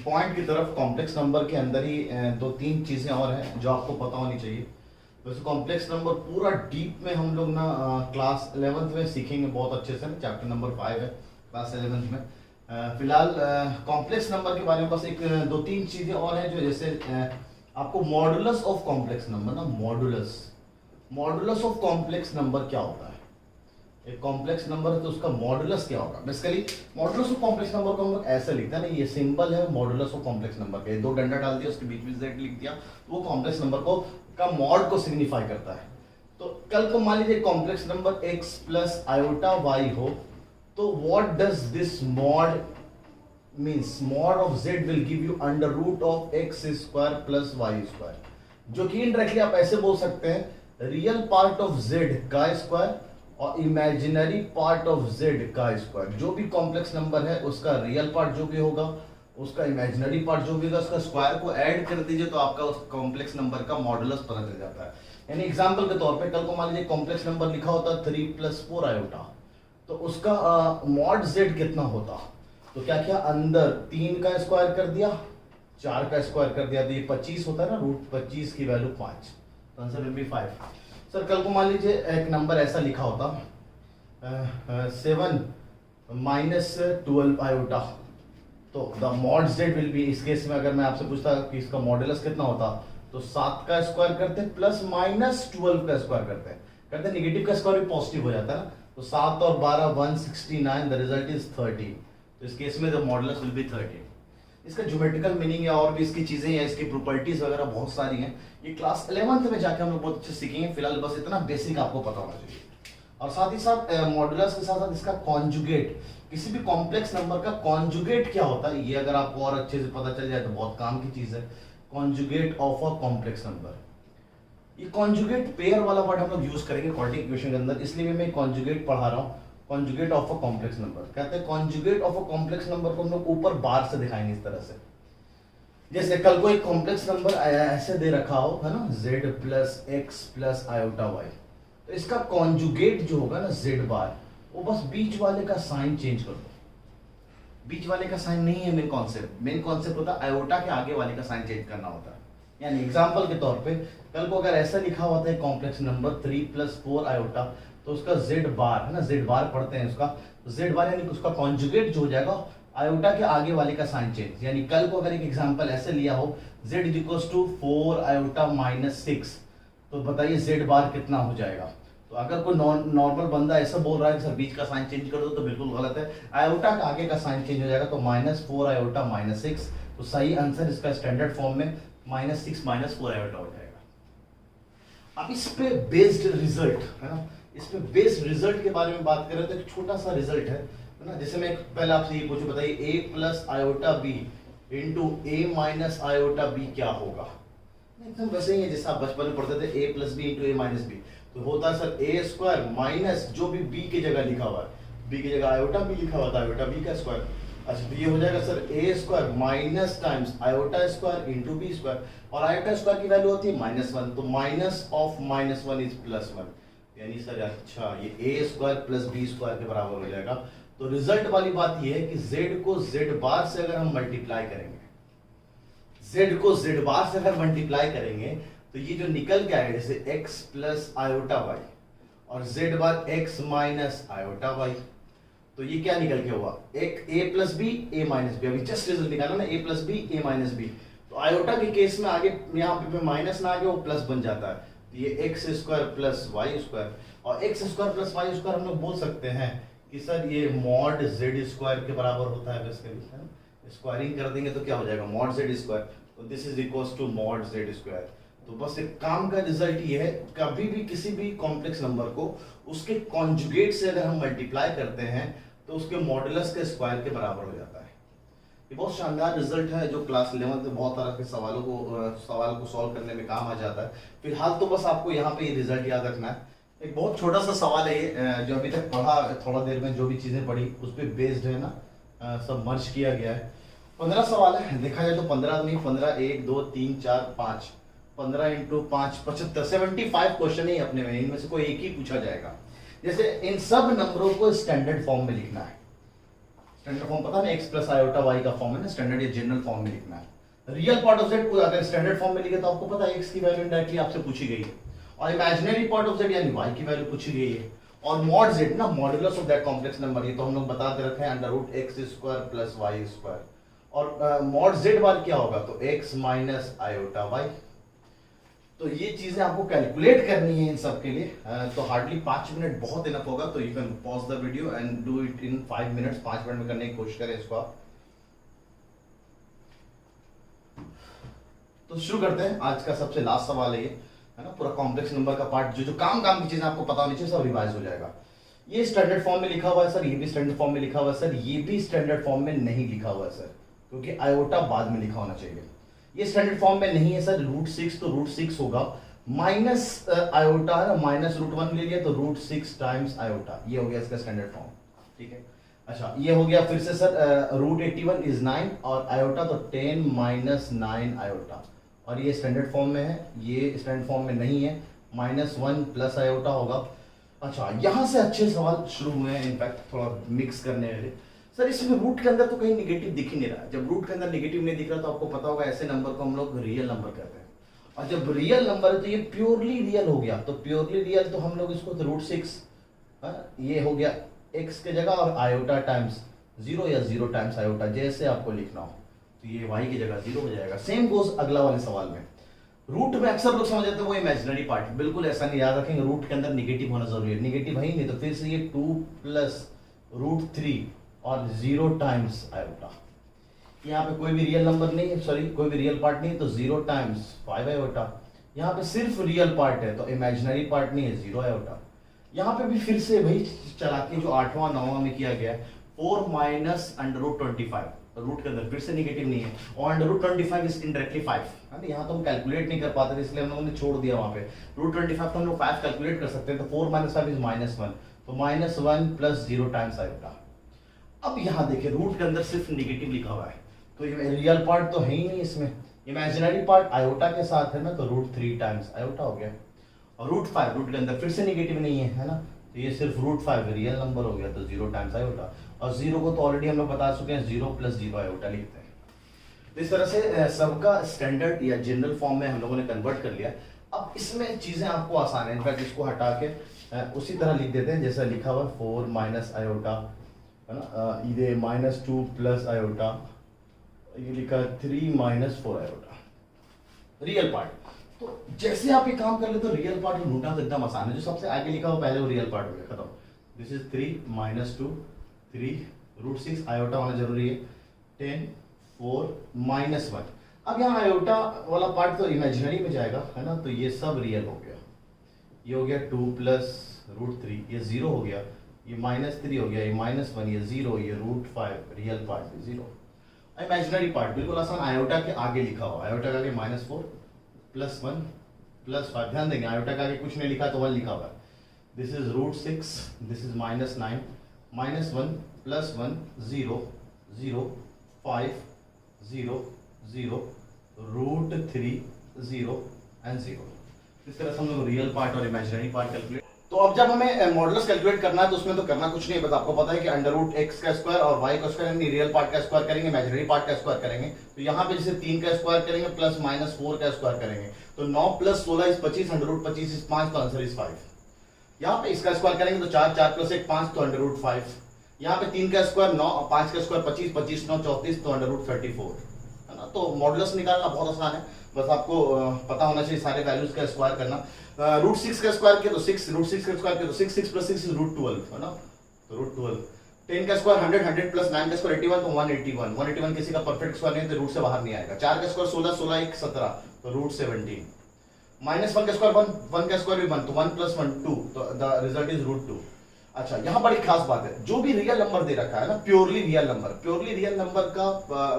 पॉइंट की तरफ। कॉम्प्लेक्स नंबर के अंदर ही 2-3 चीजें और हैं जो आपको पता होनी चाहिए। वैसे कॉम्प्लेक्स नंबर पूरा डीप में हम लोग ना क्लास 11th में सीखेंगे बहुत अच्छे से ना, चैप्टर नंबर 5 है क्लास 11th में। फिलहाल कॉम्प्लेक्स नंबर के बारे में बस एक 2-3 चीजें और हैं जो जैसे आपको मॉडुलस ऑफ कॉम्प्लेक्स नंबर ना, मॉडुलस ऑफ कॉम्प्लेक्स नंबर क्या होता है। एक कॉम्प्लेक्स नंबर है तो उसका मॉडुलस क्या होगा। Basically modulus of complex number को हम लोग ऐसे लिखते हैं ना, ये सिंबल है मॉडुलस ऑफ कॉम्प्लेक्स नंबर के, 2 डंडा डाल दिया उसके बीच में z लिख दिया तो वो कॉम्प्लेक्स नंबर को का मॉड को सिग्निफाई करता है। तो कल को मान लीजिए complex number x plus iota y हो तो what does this mod means, mod of z will give you under root of x square plus y square, जो कि इनडायरेक्टली आप ऐसे बोल सकते हैं रियल पार्ट ऑफ z का स्क्वायर और इमेजिनरी पार्ट ऑफ z का स्क्वायर। जो भी कॉम्प्लेक्स नंबर है उसका रियल पार्ट जो भी होगा, उसका इमेजिनरी पार्ट जो भी होगा, उसका स्क्वायर को ऐड कर दीजिए तो आपका उस कॉम्प्लेक्स नंबर का मॉडुलस पता चल जाता है। यानी एग्जांपल के तौर पे कल को मान लीजिए कॉम्प्लेक्स नंबर लिखा होता 3 + 4 आयोटा, तो उसका मॉड z कितना होता। तो क्या किया, अंदर 3 का स्क्वायर कर दिया, 4 का स्क्वायर कर दिया, तो ये 25 होता है ना, रूट 25 की वैल्यू 5, तो आंसर विल बी 5। सर कल को मान लीजिए एक नंबर ऐसा लिखा होता 7 - 12 आयोटा, तो the mod z will be, इस केस में अगर मैं आपसे पूछता कि इसका मॉडुलस कितना होता तो 7 का स्क्वायर करते प्लस माइनस 12 का स्क्वायर करते नेगेटिव का स्क्वायर भी पॉजिटिव हो जाता है ना, तो 7 और 12 169, द रिजल्ट इज 30। तो इस केस में द मॉडुलस विल बी 30। इसका ज्योमेट्रिकल मीनिंग या और भी इसकी चीजें या इसकी प्रॉपर्टीज वगैरह बहुत सारी हैं, ये क्लास 11th में जाके हम लोग बहुत अच्छे सीखेंगे। फिलहाल बस इतना बेसिक आपको पता होना चाहिए। और साथ ही साथ मॉडुलस के साथ साथ इसका कॉन्जुगेट, किसी भी कॉम्प्लेक्स नंबर का कॉन्जुगेट क्या होता है, ये अगर आपको और अच्छे से पता चल जाए तो बहुत काम की चीज है। Conjugate of a complex number. ये कॉन्जुगेट पेयर वाला वर्ड हम लोग यूज करेंगे क्वाड्रेटिक इक्वेशन के अंदर, इसलिए मैं कॉन्जुगेट पढ़ा रहा हूँ। Conjugate of a complex number कहते हैं, conjugate of a complex number को हम लोग ऊपर बार से दिखाएंगे इस तरह से। जैसे कल को एक कॉम्प्लेक्स नंबर ऐसे दे रखा हो, है ना, z plus X plus iota Y, तो इसका कॉन्जुगेट जो होगा ना z बार, वो बस बीच वाले का साइन चेंज कर दो। बीच वाले का साइन नहीं है मेन कॉन्सेप्ट, मेन कॉन्सेप्ट होता है आयोटा के आगे वाले का साइन चेंज करना होता है। यानी एग्जांपल के तौर पे कल को अगर ऐसा लिखा होता है कॉम्प्लेक्स नंबर 3 + 4 आयोटा, तो उसका z बार, है ना, z बार पढ़ते हैं उसका, z बार यानी उसका कॉन्जुगेट जो हो जाएगा आयोटा के आगे वाले का साइन चेंज। यानी कल को अगर एक एग्जांपल ऐसे लिया हो z = 4 आयोटा -6, तो बताइए z बार कितना हो जाएगा। तो अगर कोई नॉर्मल बंदा ऐसा बोल रहा है कि सर बीच का साइन चेंज कर दो, तो बिल्कुल गलत है। आयोटा के आगे का साइन चेंज हो जाएगा, तो -4 आयोटा -6, तो सही आंसर इसका स्टैंडर्ड फॉर्म में -6 - 4 आयोटा हो जाएगा। अब इस पे बेस्ड रिजल्ट, है ना, इस पे बेस्ड रिजल्ट के बारे में बात करें तो एक छोटा सा रिजल्ट है ना। जैसे मैं पहले आपसे ये पूछूं, बताइए a + iota b * a - iota b क्या होगा। एकदम वैसे ही है जैसे आप बचपन में पढ़ते थे a + b * a - b, तो होता है सर a² माइनस जो भी b की जगह लिखा हुआ है, b की जगह आयोटा b लिखा हुआ था, आयोटा b का स्क्वायर। अच्छा, तो ये हो जाएगा sir a² minus times iota square into b square, और आयोटा स्क्वायर की वैल्यू होती है -1, तो माइनस ऑफ -1 इज +1, यानी सर अच्छा ये a² + b² के बराबर हो जाएगा। तो रिजल्ट वाली बात ये है कि z को z बार से अगर हम मल्टीप्लाई करेंगे, z को z बार से अगर मल्टीप्लाई करेंगे, तो ये जो निकल के आएगा जैसे x + आयोटा y और z बार x - आयोटा y, तो ये क्या निकल के हुआ, एक a + b a - b, अभी जस्ट रिजल्ट निकाला ना, a + b a - b। तो आयोटा के केस में आगे यहाँ पे माइनस ना आगे वो प्लस बन जाता है, तो ये x² + y², और x² + y² हम लोग बोल सकते हैं कि सर ये mod z² के बराबर होता है बेसिकली, है ना। स्क्वायरिंग कर देंगे तो क्या हो जाएगा mod z², तो this is equals to mod z²। तो बस एक काम का रिजल्ट ये है, कभी भी किसी भी कॉम्प्लेक्स नंबर को उसके कॉन्जुगेट से अगर हम मल्टीप्लाई करते हैं तो उसके मॉडुलस के स्क्वायर के बराबर हो जाता है। ये बहुत शानदार रिजल्ट है जो क्लास 11 में बहुत तरह के सवाल को सॉल्व करने में काम आ जाता है। फिलहाल तो बस आपको यहाँ पे ये रिजल्ट याद रखना है। एक बहुत छोटा सा सवाल है ये, जो अभी तक पढ़ा, थोड़ा देर में जो भी चीजें पढ़ी उस पर बेस्ड है ना, सब मर्ज किया गया है। 15 सवाल है, देखा जाए तो 15 नहीं, 15 1 2 3 4 5, 15 × 5 75, 75 क्वेश्चन ही अपने में, इनमें से कोई एक ही पूछा जाएगा। जैसे इन सब नंबरों को स्टैंडर्ड फॉर्म में लिखना है। स्टैंडर्ड फॉर्म पता है x + आयोटा y का फॉर्म है ना, स्टैंडर्ड या जनरल फॉर्म में लिखना है। रियल पार्ट ऑफ z को अगर स्टैंडर्ड फॉर्म में लिखे तो आपको पता है x की वैल्यू डायरेक्टली आपसे पूछी गई है, और इमेजिनरी पार्ट ऑफ z यानी y की वैल्यू पूछी गई है, और मॉड z ना, modulus of that complex number, ये तो हम लोग बता दे रखे हैं √x² + y², और मॉड z बार क्या होगा, तो x - आयोटा y। तो ये चीजें आपको कैलकुलेट करनी है इन सब के लिए, तो हार्डली 5 मिनट बहुत इनफ होगा, तो you can pause the video and do it in 5 minutes, 5 minute में करने की कोशिश करें इसको आप। तो शुरू करते हैं, आज का सबसे लास्ट सवाल है ये, है ना, पूरा कॉम्प्लेक्स नंबर का पार्ट, जो काम की चीजें आपको पता होनी चाहिए सब रिवाइज हो जाएगा। ये स्टैंडर्ड फॉर्म में लिखा हुआ है सर, ये भी स्टैंडर्ड फॉर्म में लिखा हुआ है सर, ये भी स्टैंडर्ड फॉर्म में नहीं लिखा हुआ है सर, क्योंकि आयोटा बाद में लिखा होना चाहिए। ये स्टैंडर्ड फॉर्म में नहीं है सर, √6, तो √6 होगा माइनस आयोटा, -√1 ले लिया तो √6 टाइम्स आयोटा, ये हो गया इसका स्टैंडर्ड फॉर्म, ठीक है। अच्छा, ये हो गया फिर से सर, √81 इज 9 और आयोटा तो 10 - 9 आयोटा, और ये स्टैंडर्ड फॉर्म में है, ये स्टैंडर्ड फॉर्म में नहीं है, -1 + आयोटा होगा। अच्छा, यहां से अच्छे सवाल शुरू हुए हैं, इनफैक्ट थोड़ा मिक्स करने वाले। सर इसमें रूट के अंदर तो कहीं निगेटिव दिख ही नहीं रहा, जब रूट के अंदर निगेटिव नहीं दिख रहा तो आपको पता होगा ऐसे नंबर को हम लोग रियल नंबर कहते हैं, और जब रियल नंबर है तो ये प्योरली रियल हो गया, तो प्योरली रियल तो हम लोग इसको √6, ये हो गया x के जगह और आयोटा टाइम्स 0 या 0 टाइम्स आयोटा, जैसे आपको लिखना हो, तो ये y की जगह 0 हो जाएगा। सेम गोज अगला वाले सवाल में, रूट में अक्सर लोग समझ जाते हैं वो इमेजिनरी पार्ट, बिल्कुल ऐसा नहीं, याद रखेंगे रूट के अंदर निगेटिव होना जरूरी है, निगेटिव है ही नहीं तो फिर से ये 2 + √3 और 0 टाइम्स आयोटा, यहाँ पे कोई भी रियल नंबर नहीं है, सॉरी कोई भी रियल पार्ट नहीं है, तो 0 टाइम्स 5 आयोटा, यहाँ पे सिर्फ रियल पार्ट है तो इमेजिनरी पार्ट नहीं है, 0 आयोटा। यहाँ पे भी फिर से वही चला के जो 8वां 9वां में किया गया है, 4 - √25, रूट के अंदर फिर से निगेटिव नहीं है, और अंडर रूट 25 इज इनडायरेक्टली 5 है ना, यहाँ तो हम कैलकुलेट नहीं कर पाते थे इसलिए हम लोगों ने छोड़ दिया वहाँ पे। रूट 25 तो हम लोग 5 कैलकुलेट कर सकते हैं, तो 4 - 5 इज -1, तो -1 + 0 टाइम्स आयोटा। अब यहाँ देखिए रूट के अंदर सिर्फ निगेटिव लिखा हुआ है, तो ये रियल पार्ट तो है ही नहीं इसमें, इमेजिनरी पार्ट आयोटा के साथ है ना, तो √3 टाइम्स आयोटा हो गया। और √5 रूट के अंदर फिर से निगेटिव नहीं है ना, तो ये सिर्फ √5 रियल नंबर हो गया, तो 0 टाइम्स आयोटा। और 0 को तो ऑलरेडी हम लोग बता चुके हैं, 0 + 0 आयोटा लिखते हैं। तो इस तरह से सबका स्टैंडर्ड या जनरल फॉर्म में हम लोगों ने कन्वर्ट कर लिया। अब इसमें चीजें आपको आसान है, इनफैक्ट इसको हटा के उसी तरह लिख देते हैं जैसा लिखा हुआ 4 - आयोटा है ना, ये -2 + आयोटा, ये लिखा 3 - 4 आयोटा रियल पार्ट। तो जैसे आप ये काम कर ले तो रियल पार्ट ढूंढना तो एकदम आसान है, जो सबसे आगे लिखा हुआ पहले वो रियल पार्ट हो गया, खत्म। दिस इज 3 - 2 3 √6 आयोटा होना जरूरी है, 10 4 -1। अब यहाँ आयोटा वाला पार्ट तो इमेजिनरी में जाएगा है ना, तो ये सब रियल हो गया, ये हो गया 2 + √3, ये 0 हो गया, ये -3 हो गया, ये -1, ये 0, ये √5 रियल पार्ट भी 0। इमेजिनरी पार्ट बिल्कुल आसान, आयोटा के आगे लिखा हुआ, आयोटा के आगे -4 +1 +5, ध्यान देंगे आयोटा के आगे कुछ नहीं लिखा तो 1 लिखा हुआ है। This is √6, this is -9 -1 +1 0 0 5 0 0 √3 0 and 0। इस तरह से हम लोग रियल पार्ट और इमेजिनरी पार्ट कैलकुलेट। तो अब जब हमें मॉडुलस कैलकुलेट करना है तो उसमें तो करना कुछ नहीं है, बस आपको पता है कि √x का स्क्वायर और y का स्क्वायर, यानी रियल पार्ट का स्क्वायर करेंगे, इमेजिनरी पार्ट का स्क्वायर करेंगे। तो यहाँ पे जैसे 3 का स्क्वायर करेंगे प्लस -4 का स्क्वायर करेंगे, तो 9 + 16 इज 25, √25 इज 5, तो आंसर इज 5। यहाँ पे इसका स्क्वायर करेंगे तो 4 4 + 1 5, तो √5। यहाँ पे 3 का स्क्वायर 9, 5 का स्क्वायर 25, 25 9 34, तो √34 है ना। तो मॉडुलस निकालना बहुत आसान है, बस आपको पता होना चाहिए सारे वैल्यूज का स्क्वायर करना। √6 का स्क्वायर किया तो 6, √6 का स्क्वायर किया तो 6, 6 + 6 इज √12 है ना, तो √12। 10 का स्क्वायर 100, 100 + 9 का स्क्वायर 81, तो 181, 181 किसी का परफेक्ट स्क्वायर नहीं है तो रूट से बाहर नहीं आएगा। 4 का स्क्वायर 16, 16 1 17, तो √17। -1 का स्क्वायर 1, 1 का स्क्वायर भी 1, तो 1 + 1 2, तो द रिजल्ट इज √2। अच्छा, यहाँ बड़ी खास बात है, जो भी रियल नंबर दे रखा है ना, प्योरली रियल नंबर का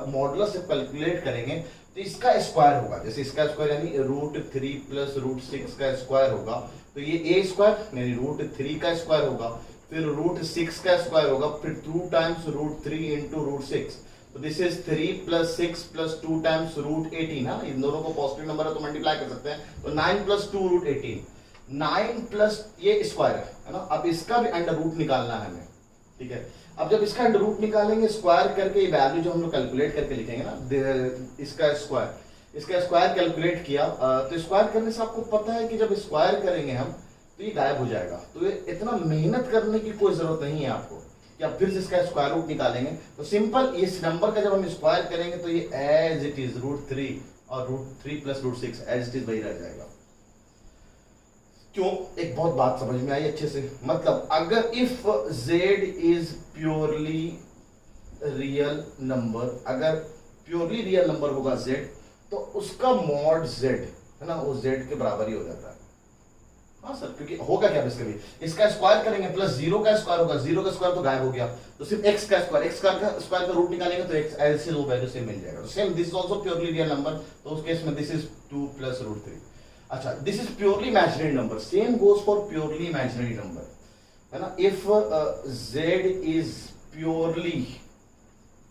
मॉडुलस जब कैलकुलेट करेंगे तो इसका स्क्वायर होगा, जैसे इसका स्क्वायर यानी √3 + √6 का स्क्वायर होगा, तो ये a स्क्वायर यानी √3 का स्क्वायर होगा, फिर √6 का स्क्वायर होगा, फिर 2 टाइम्स √3 × √6, तो दिस इज 3 + 6 + 2 टाइम्स √18 ना, इन दोनों को पॉजिटिव नंबर है तो मल्टीप्लाई कर सकते हैं, तो 9 + 2 √18, 9 प्लस ये स्क्वायर है ना। अब इसका भी अंडर रूट निकालना है हमें, ठीक है। अब जब इसका अंडर रूट निकालेंगे स्क्वायर करके, ये वैल्यू जो हम लोग कैलकुलेट करके लिखेंगे ना, इसका स्क्वायर कैलकुलेट किया, तो स्क्वायर करने से आपको पता है कि जब स्क्वायर करेंगे हम तो ये गायब हो जाएगा, तो ये इतना मेहनत करने की कोई जरूरत नहीं है आपको कि आप फिर से इसका स्क्वायर रूट निकालेंगे। तो सिंपल इस नंबर का जब हम स्क्वायर करेंगे तो ये एज इट इज √3 और √3 + √6 एज इट इज वही रह जाएगा। क्यों? एक बहुत बात समझ में आई अच्छे से, मतलब अगर if z is purely real number, अगर प्योरली रियल नंबर होगा z, तो उसका मॉड z है ना, वो z के बराबर ही हो जाता है। हाँ सर, क्योंकि होगा क्या इसके लिए, इसका स्क्वायर करेंगे प्लस 0 का स्क्वायर होगा, 0 का स्क्वायर तो गायब हो गया, तो सिर्फ x का स्क्वायर का रूट निकालेंगे तो x ऐसे वो वैल्यू सेम मिल जाएगा। Same this is also purely real number, तो उस केस में दिस इज 2 + √3। अच्छा, this is purely imaginary number, same goes for purely imaginary number है ना। If z is purely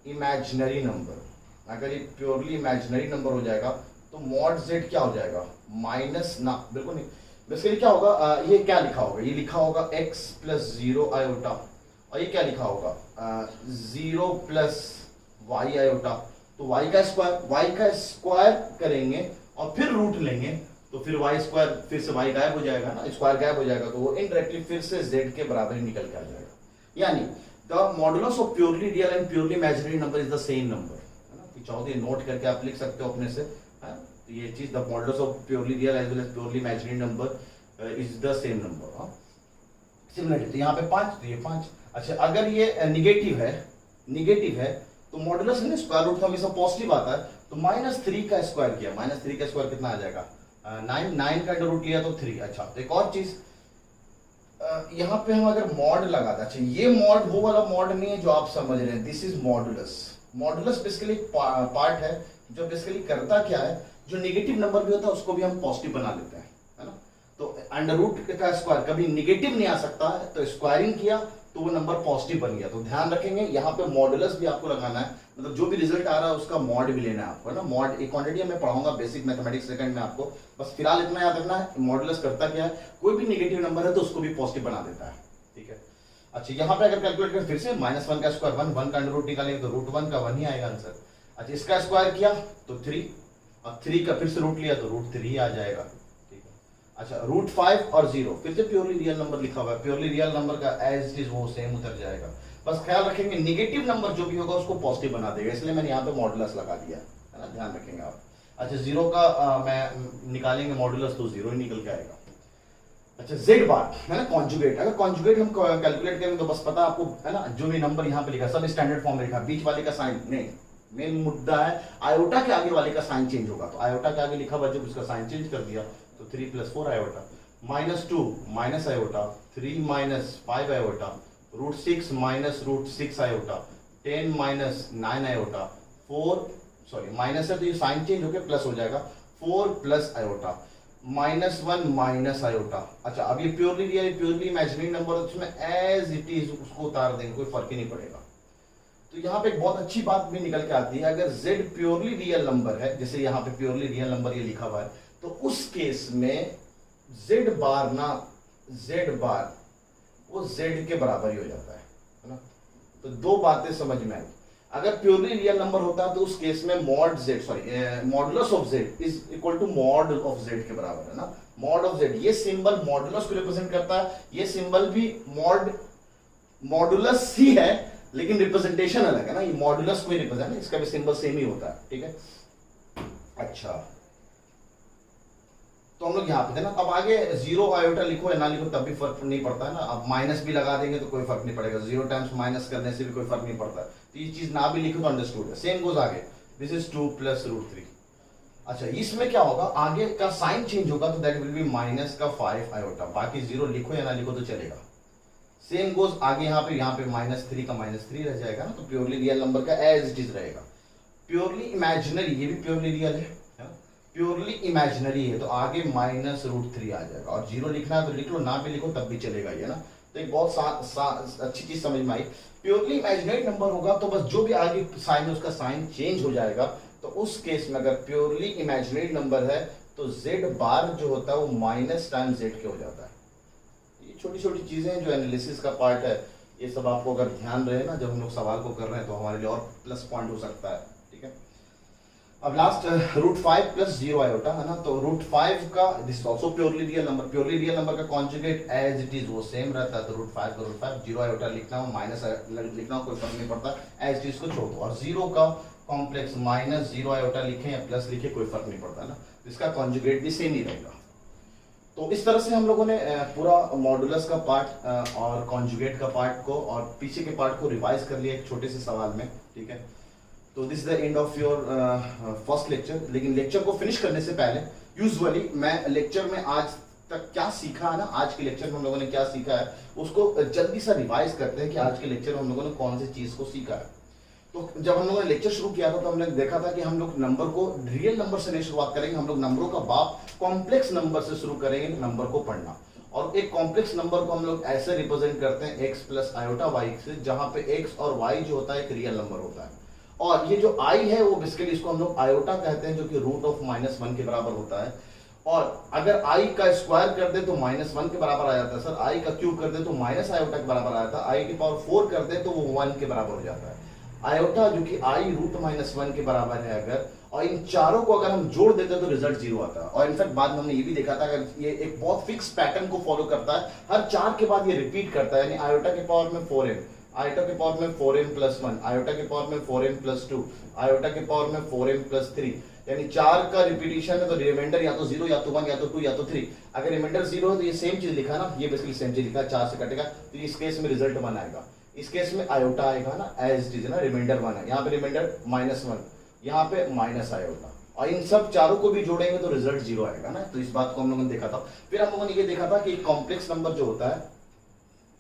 imaginary number, अगर ये प्योरली इमेजिनरी नंबर हो जाएगा तो मॉड z क्या हो जाएगा, माइनस ना, बिल्कुल नहीं, बेसिकली क्या होगा, ये क्या लिखा होगा, ये लिखा होगा x + 0 आयोटा, और ये क्या लिखा होगा 0 + y आयोटा, तो y का स्क्वायर करेंगे और फिर रूट लेंगे, तो फिर y स्क्वायर, फिर से y गायब हो जाएगा ना, स्क्वायर गायब हो जाएगा, तो वो इनडायरेक्टली फिर से z के बराबर ही निकल के आ जाएगा। यानी the modulus of purely real and purely imaginary number is the same number है ना। तो चाहो तो नोट करके आप लिख सकते हो अपने से, है तो ये चीज, the modulus of purely real as well as purely imaginary number is the same number. हाँ, सिमिलरली तो यहाँ पे 5, तो ये 5। अच्छा, अगर ये निगेटिव है तो मॉडुलस है ना, स्क्वायर रूट का हमेशा पॉजिटिव आता है, तो -3 का स्क्वायर किया, -3 का स्क्वायर कितना आ जाएगा 9 का अंडर रूट लिया तो 3। अच्छा, तो एक और चीज, यहाँ पे हम अगर मॉड लगाते, अच्छा ये मॉड वो वाला मॉड नहीं है जो आप समझ रहे हैं, this is modulus modulus basically part है जो बेसिकली करता क्या है, जो नेगेटिव नंबर भी होता है उसको भी हम पॉजिटिव बना लेते हैं, है ना। तो अंडर रूट का स्क्वायर कभी नेगेटिव नहीं आ सकता है, तो स्क्वायरिंग किया तो वो नंबर पॉजिटिव बन गया। तो ध्यान रखेंगे यहाँ पे मॉडुलस भी आपको लगाना है, मतलब जो भी रिजल्ट आ रहा है उसका मॉड भी लेना है आपको, है ना। मॉड एक क्वांटिटी मैं पढ़ाऊंगा बेसिक मैथमेटिक्स सेकंड में आपको, बस फिलहाल इतना याद रखना है मॉडुलस करता क्या है, कोई भी नेगेटिव नंबर है तो उसको भी पॉजिटिव बना देता है, ठीक है। अच्छा यहाँ पे अगर कैलकुलेट करें फिर से -1 का स्क्वायर 1 का अंडर रूट निकालेंगे तो √1 का 1 ही आएगा आंसर। अच्छा इसका स्क्वायर किया तो 3, और 3 का फिर से रूट लिया तो √3 आ जाएगा, ठीक है। अच्छा √5 और 0 फिर से प्योरली रियल नंबर लिखा हुआ है, प्योरली रियल नंबर का एज इट इज वो सेम उतर जाएगा। बस ख्याल रखेंगे नेगेटिव नंबर जो भी होगा उसको पॉजिटिव बना देगा, इसलिए मैंने यहाँ पे मॉडुलस लगा दिया है ना, ध्यान रखेंगे आप। अच्छा 0 का मैं निकालेंगे मॉडुलस तो 0 ही निकल के आएगा। अच्छा z बार है ना कॉन्जुगेट, अगर कॉन्जुगेट हम कैलकुलेट करें तो बस पता आपको है ना, जो भी नंबर यहाँ पे लिखा सब स्टैंडर्ड फॉर्म में लिखा, बीच वाले का साइन नहीं, मेन मुद्दा है आयोटा के आगे वाले का साइन चेंज होगा, तो आयोटा के आगे लिखा हुआ जब उसका साइन चेंज कर दिया तो 3 + 4 iota, -2 minus iota, 3 - 5 iota, √6 -√6 iota, 10 - 9 iota, 4 sorry minus है तो ये साइन चेंज होकर प्लस हो जाएगा, 4 + आयोटा, -1 माइनस आयोटा। अच्छा अब ये purely real purely imaginary number उसमें एज इट इज उसको उतार देंगे, कोई फर्क ही नहीं पड़ेगा। तो यहाँ पे एक बहुत अच्छी बात भी निकल के आती है, अगर z प्योरली रियल नंबर है, जैसे यहाँ पे प्योरली रियल नंबर ये लिखा हुआ है, तो उस केस में z बार ना z बार वो z के बराबर ही हो जाता है ना। तो दो बातें समझ में आई, अगर प्योरली रियल नंबर होता है तो उस केस में mod z sorry modulus of z is equal to mod of z के बराबर है ना। मॉड ऑफ z ये सिंबल मॉडुलस को रिप्रेजेंट करता है, ये सिंबल भी मॉडुलस ही है लेकिन रिप्रेजेंटेशन अलग है ना, ये मॉडुलस को ही रिप्रेजेंट, इसका भी सिंबल सेम ही होता है, ठीक है। अच्छा तो हम लोग यहाँ पे थे ना, अब आगे 0 आयोटा लिखो या ना लिखो तब भी फर्क नहीं पड़ता है ना, अब माइनस भी लगा देंगे तो कोई फर्क नहीं पड़ेगा, 0 टाइम्स माइनस करने से भी कोई फर्क नहीं पड़ता, तो ये चीज ना भी लिखो तो अंडरस्टूड है। सेम गोज आगे, दिस इज 2 + √3। अच्छा इसमें क्या होगा, आगे का साइन चेंज होगा तो दैट विल बी -5 आयोटा, बाकी 0 लिखो या ना लिखो तो चलेगा। सेम गोज आगे यहाँ पे -3 का -3 रह जाएगा ना, तो प्योरली रियल नंबर का एज इट इज रहेगा। प्योरली इमेजिनरी ये भी प्योरली रियल है, प्योरली इमेजिनरी है तो आगे -√3 आ जाएगा, और 0 लिखना है तो लिख लो, ना भी लिखो तब भी चलेगा ये ना। तो एक बहुत अच्छी चीज समझ में आई, प्योरली इमेजिनरी नंबर होगा तो बस जो भी आगे साइन है उसका साइन चेंज हो जाएगा। तो उस केस में अगर प्योरली इमेजिनरी नंबर है तो z बार जो होता है वो माइनस टाइम z के हो जाता है। ये छोटी छोटी चीजें जो एनालिसिस का पार्ट है, ये सब आपको अगर ध्यान रहे ना जब हम लोग सवाल को कर रहे हैं तो हमारे लिए और प्लस पॉइंट हो सकता है, ठीक है। अब लास्ट √5 + 0 आयोटा है ना, तो √5 का this also purely real number, purely real number का कॉन्जुगेट एज इट इज वो सेम रहता है, तो √5 का √5, 0 आयोटा लिखना हो माइनस लिखना हो कोई फर्क नहीं पड़ता, एज इट इज को छोड़ दो, और 0 का कॉम्प्लेक्स -0 आयोटा लिखें या प्लस लिखे कोई फर्क नहीं पड़ता ना, इसका कॉन्जुगेट भी सेम ही रहेगा। तो इस तरह से हम लोगों ने पूरा मॉडुलस का पार्ट और कॉन्जुगेट का पार्ट को और पीछे के पार्ट को रिवाइज कर लिया एक छोटे से सवाल में, ठीक है। तो this is the end of your first lecture. लेकिन लेक्चर को फिनिश करने से पहले यूजुअली मैं लेक्चर में आज तक क्या सीखा है ना, आज के लेक्चर में हम लोगों ने क्या सीखा है उसको जल्दी सा रिवाइज करते हैं कि आज के लेक्चर में हम लोगों ने कौन सी चीज को सीखा है। तो जब हम लोगों ने लेक्चर शुरू किया था तो हमने देखा था कि हम लोग नंबर को रियल नंबर से नहीं शुरुआत करेंगे, हम लोग नंबरों का बाप कॉम्प्लेक्स नंबर से शुरू करेंगे नंबर को पढ़ना। और एक कॉम्प्लेक्स नंबर को हम लोग ऐसे रिप्रेजेंट करते हैं x + आयोटा y से, जहां पे x और y जो होता है एक रियल नंबर होता है, और ये जो i है वो बेसिकली इसको हम लोग आयोटा कहते हैं जो कि √(-1) के बराबर होता है। और अगर i का स्क्वायर कर दे तो -1 के बराबर आ जाता है सर, i का क्यूब कर दे तो माइनस आयोटा के बराबर आ जाता है, i की पावर 4 कर दे तो वो 1 के बराबर हो जाता है। आयोटा जो कि i √-1 के बराबर है अगर, और इन चारों को अगर हम जोड़ देते तो रिजल्ट 0 आता है। और इनफैक्ट बाद में हमने ये भी देखा था अगर ये एक बहुत फिक्स पैटर्न को फॉलो करता है, हर 4 के बाद ये रिपीट करता है, यानी आयोटा के पावर में 4n, आयोटा के पावर में 4n + 1, आयोटा के पावर में 4n + 2, आयोटा के पावर में 4n + 3, यानी 4 का रिपीटिशन है तो रिमाइंडर या तो 0 या तो 1 या तो 2 या तो 3। अगर रिमाइंडर 0 है तो ये सेम चीज लिखा ना, ये बेसिकली सेम चीज लिखा, 4 से कटेगा तो इस केस में रिजल्ट 1 आएगा, इस केस में आयोटा आएगा ना एज इट इज ना, रिमाइंडर 1 है, यहाँ पे रिमाइंडर -1, यहाँ पे माइनस आयोटा, और इन सब चारों को भी जोड़ेंगे तो रिजल्ट 0 आएगा ना। तो इस बात को हम लोगों ने देखा था। फिर हम लोगों ने ये देखा था कि कॉम्प्लेक्स नंबर जो होता है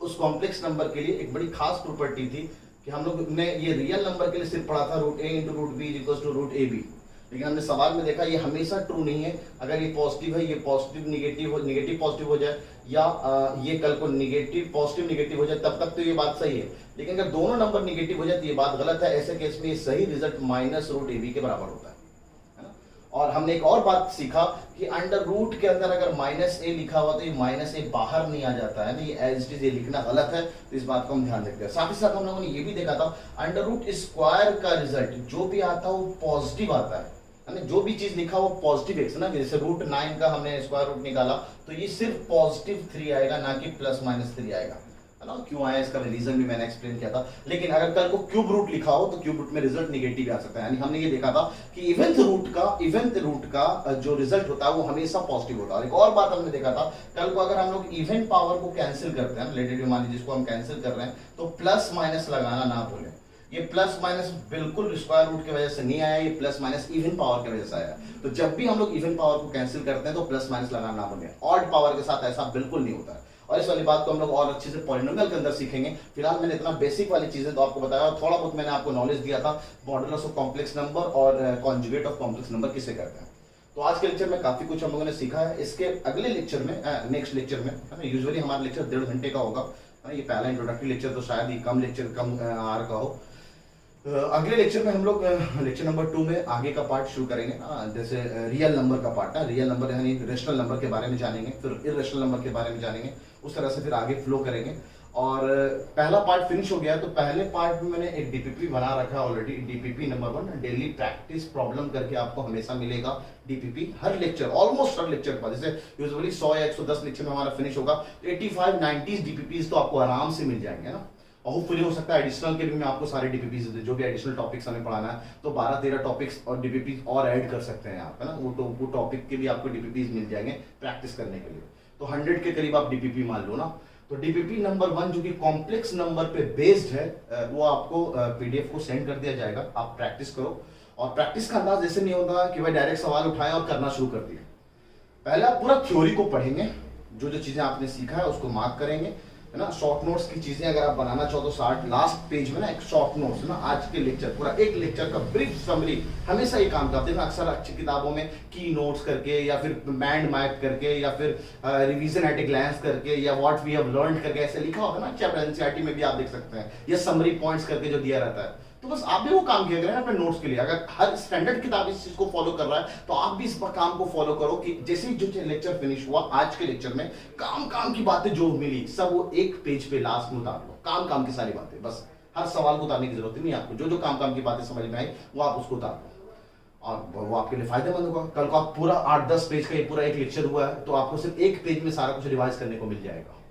उस कॉम्प्लेक्स नंबर के लिए एक बड़ी खास प्रॉपर्टी थी कि हम लोग ने ये रियल नंबर के लिए सिर्फ पढ़ा था root A into root B equal to root A B, लेकिन हमने सवाल में देखा ये हमेशा ट्रू नहीं है। अगर ये पॉजिटिव है, ये पॉजिटिव निगेटिव पॉजिटिव हो जाए, या ये कल को निगेटिव पॉजिटिव निगेटिव हो जाए, तब तक तो ये बात सही है। लेकिन अगर दोनों नंबर निगेटिव हो जाए तो ये बात गलत है। ऐसे केस में ये सही result minus root A B के बराबर होता है ना। और हमने एक और बात सीखा कि अंडर रूट के अंदर अगर माइनस ए लिखा हुआ तो ये माइनस ए बाहर नहीं आ जाता है ना, ये एज इट इज ये लिखना गलत है, तो इस बात को हम ध्यान रखते हैं। साथ ही साथ हम लोगों ने ये भी देखा था अंडर रूट स्क्वायर का रिजल्ट जो भी आता है वो पॉजिटिव आता है ना, जो भी चीज लिखा वो पॉजिटिव एक्स ना, जैसे रूट 9 का हमने स्क्वायर रूट निकाला तो ये सिर्फ पॉजिटिव 3 आएगा, ना कि प्लस माइनस 3 आएगा, है ना। क्यों आया इसका रीजन भी मैंने एक्सप्लेन किया था। लेकिन अगर कल को क्यूब रूट लिखा हो तो क्यूब रूट में रिजल्ट निगेटिव आ सकता है। यानी हमने ये देखा था कि इवेंट रूट का जो रिजल्ट होता है वो हमेशा पॉजिटिव होता है। एक और बात हमने देखा था, कल को अगर हम लोग इवेंट पावर को कैंसिल करते हैं, रिलेटिव मान लीजिए जिसको हम कैंसिल कर रहे हैं, तो प्लस माइनस लगाना ना भूलें। ये प्लस माइनस बिल्कुल स्क्वायर रूट की वजह से नहीं आया, ये प्लस माइनस इवन पावर की वजह से आया। तो जब भी हम लोग इवन पावर को कैंसिल करते हैं तो प्लस माइनस लगाना ना भूलें। ऑड पावर के साथ ऐसा बिल्कुल नहीं होता है। और इस वाली बात को हम लोग और अच्छे से पॉलिनोमियल के अंदर सीखेंगे। फिलहाल मैंने इतना बेसिक वाली चीजें तो आपको बताया, और थोड़ा बहुत मैंने आपको नॉलेज दिया था मॉडुलस ऑफ कॉम्प्लेक्स नंबर और कॉन्जुगेट ऑफ कॉम्प्लेक्स नंबर किसे करते हैं। तो आज के लेक्चर में काफी कुछ हम लोगों ने सीखा है। इसके अगले लेक्चर में नेक्स्ट लेक्चर में है ना, यूजुअली हमारा लेक्चर 1.5 घंटे का होगा, ये पहला इंट्रोडक्टरी लेक्चर तो शायद ही कम आर का हो। अगले लेक्चर में हम लोग लेक्चर नंबर 2 में आगे का पार्ट शुरू करेंगे, जैसे रियल नंबर का पार्ट है, रियल नंबर यानी रेशनल नंबर के बारे में जानेंगे, फिर इररेशनल नंबर के बारे में जानेंगे, उस तरह से फिर आगे फ्लो करेंगे। और पहला पार्ट फिनिश हो गया, तो पहले पार्ट में मैंने एक डीपीपी बना रखा है already. DPP number 1 daily practice problem करके आपको हमेशा मिलेगा डीपीपी हर लेक्चर, ऑलमोस्ट हर लेक्चर पर। जैसे यूजुअली 100 या 110 लेक्चर में हमारा फिनिश होगा, तो 85-90 डीपीपीज तो आपको आराम से मिल जाएंगे ना। और होपफुली हो सकता है एडिशनल के भी मैं आपको सारे डीपीपीज जो भी एडिशनल टॉपिक्स हमें पढ़ाना है, तो 12-13 टॉपिक्स और डीपीपीज और ऐड कर सकते हैं आप, है ना। वो टॉपिक के भी आपको डीपीपीज मिल जाएंगे प्रैक्टिस करने के लिए। तो 100 के करीब आप डीपीपी मान लो ना। तो डीपीपी नंबर 1 जो कि कॉम्प्लेक्स नंबर पे बेस्ड है, वो आपको पीडीएफ को सेंड कर दिया जाएगा। आप प्रैक्टिस करो, और प्रैक्टिस का अंदाज ऐसे नहीं होता कि भाई डायरेक्ट सवाल उठाएं और करना शुरू कर दिए। पहले आप पूरा थ्योरी को पढ़ेंगे, जो जो चीजें आपने सीखा है उसको मार्क करेंगे, है ना। शॉर्ट नोट्स की चीजें अगर आप बनाना चाहो तो 60 लास्ट पेज में ना एक शॉर्ट नोट्स है ना, आज के लेक्चर पूरा एक लेक्चर का ब्रीफ समरी हमेशा ये काम करते हैं। अक्सर अच्छी किताबों में की नोट्स करके, या फिर माइंड मैप करके, या फिर रिवीजन एट ए ग्लैंस करके, या व्हाट वी हैव लर्नड करके ऐसे लिखा होता है ना। चैप्टर एनसीईआरटी में भी आप देख सकते हैं, या समरी पॉइंट्स करके जो दिया रहता है। तो बस आप भी वो काम किया करें अपने नोट्स के लिए। अगर हर स्टैंडर्ड किताब इस चीज को फॉलो कर रहा है तो आप भी इस काम को फॉलो करो कि जैसे ही जो लेक्चर फिनिश हुआ, आज के लेक्चर में काम की बातें जो मिली सब वो एक पेज पे लास्ट में उतार लो। काम की सारी बातें, बस हर सवाल को उतारने की जरूरत नहीं आपको। जो काम की बातें समझ में आई वो आप उसको उतार लो, और वो आपके लिए फायदेमंद होगा। कल को आप पूरा 8-10 पेज का पूरा एक लेक्चर हुआ है तो आपको सिर्फ एक पेज में सारा कुछ रिवाइज करने को मिल जाएगा।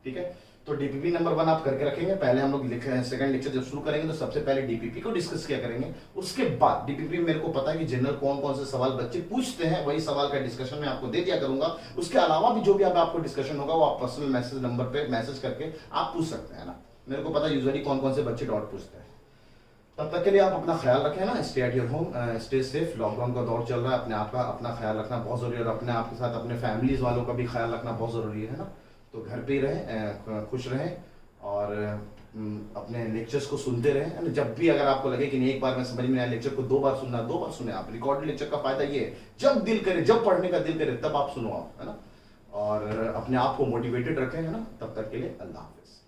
ठीक है, तो डीपीपी नंबर 1 आप करके रखेंगे। पहले हम लोग सेकंड लेक्चर जब शुरू करेंगे तो सबसे पहले डीपीपी को डिस्कस किया करेंगे। उसके बाद डीपीपी मेरे को पता है कि जनरल कौन से सवाल बच्चे पूछते हैं, वही सवाल का डिस्कशन मैं आपको दे दिया करूंगा। उसके अलावा भी जो भी आपको डिस्कशन होगा वो आप पर्सनल मैसेज नंबर पे मैसेज करके आप पूछ सकते हैं ना। मेरे को पता है यूजुअली कौन से बच्चे डाउट पूछते हैं। तब तक के लिए आप अपना ख्याल रखें ना। Stay at your home, stay safe. Lockdown का दौर चल रहा है, अपने आप का अपना ख्याल रखना बहुत जरूरी है, और अपने आप के साथ अपने फैमिलीज वालों का भी ख्याल रखना बहुत जरूरी है ना। तो घर पे ही रहें, खुश रहें, और अपने लेक्चर्स को सुनते रहें। जब भी अगर आपको लगे कि नहीं एक बार में समझ में आया, लेक्चर को 2 बार सुनना, 2 बार सुने आप। रिकॉर्डेड लेक्चर का फायदा ये है, जब दिल करे, जब पढ़ने का दिल करे तब आप सुनो आप, है ना। और अपने आप को मोटिवेटेड रखें, है ना। तब तक के लिए अल्लाह हाफिज।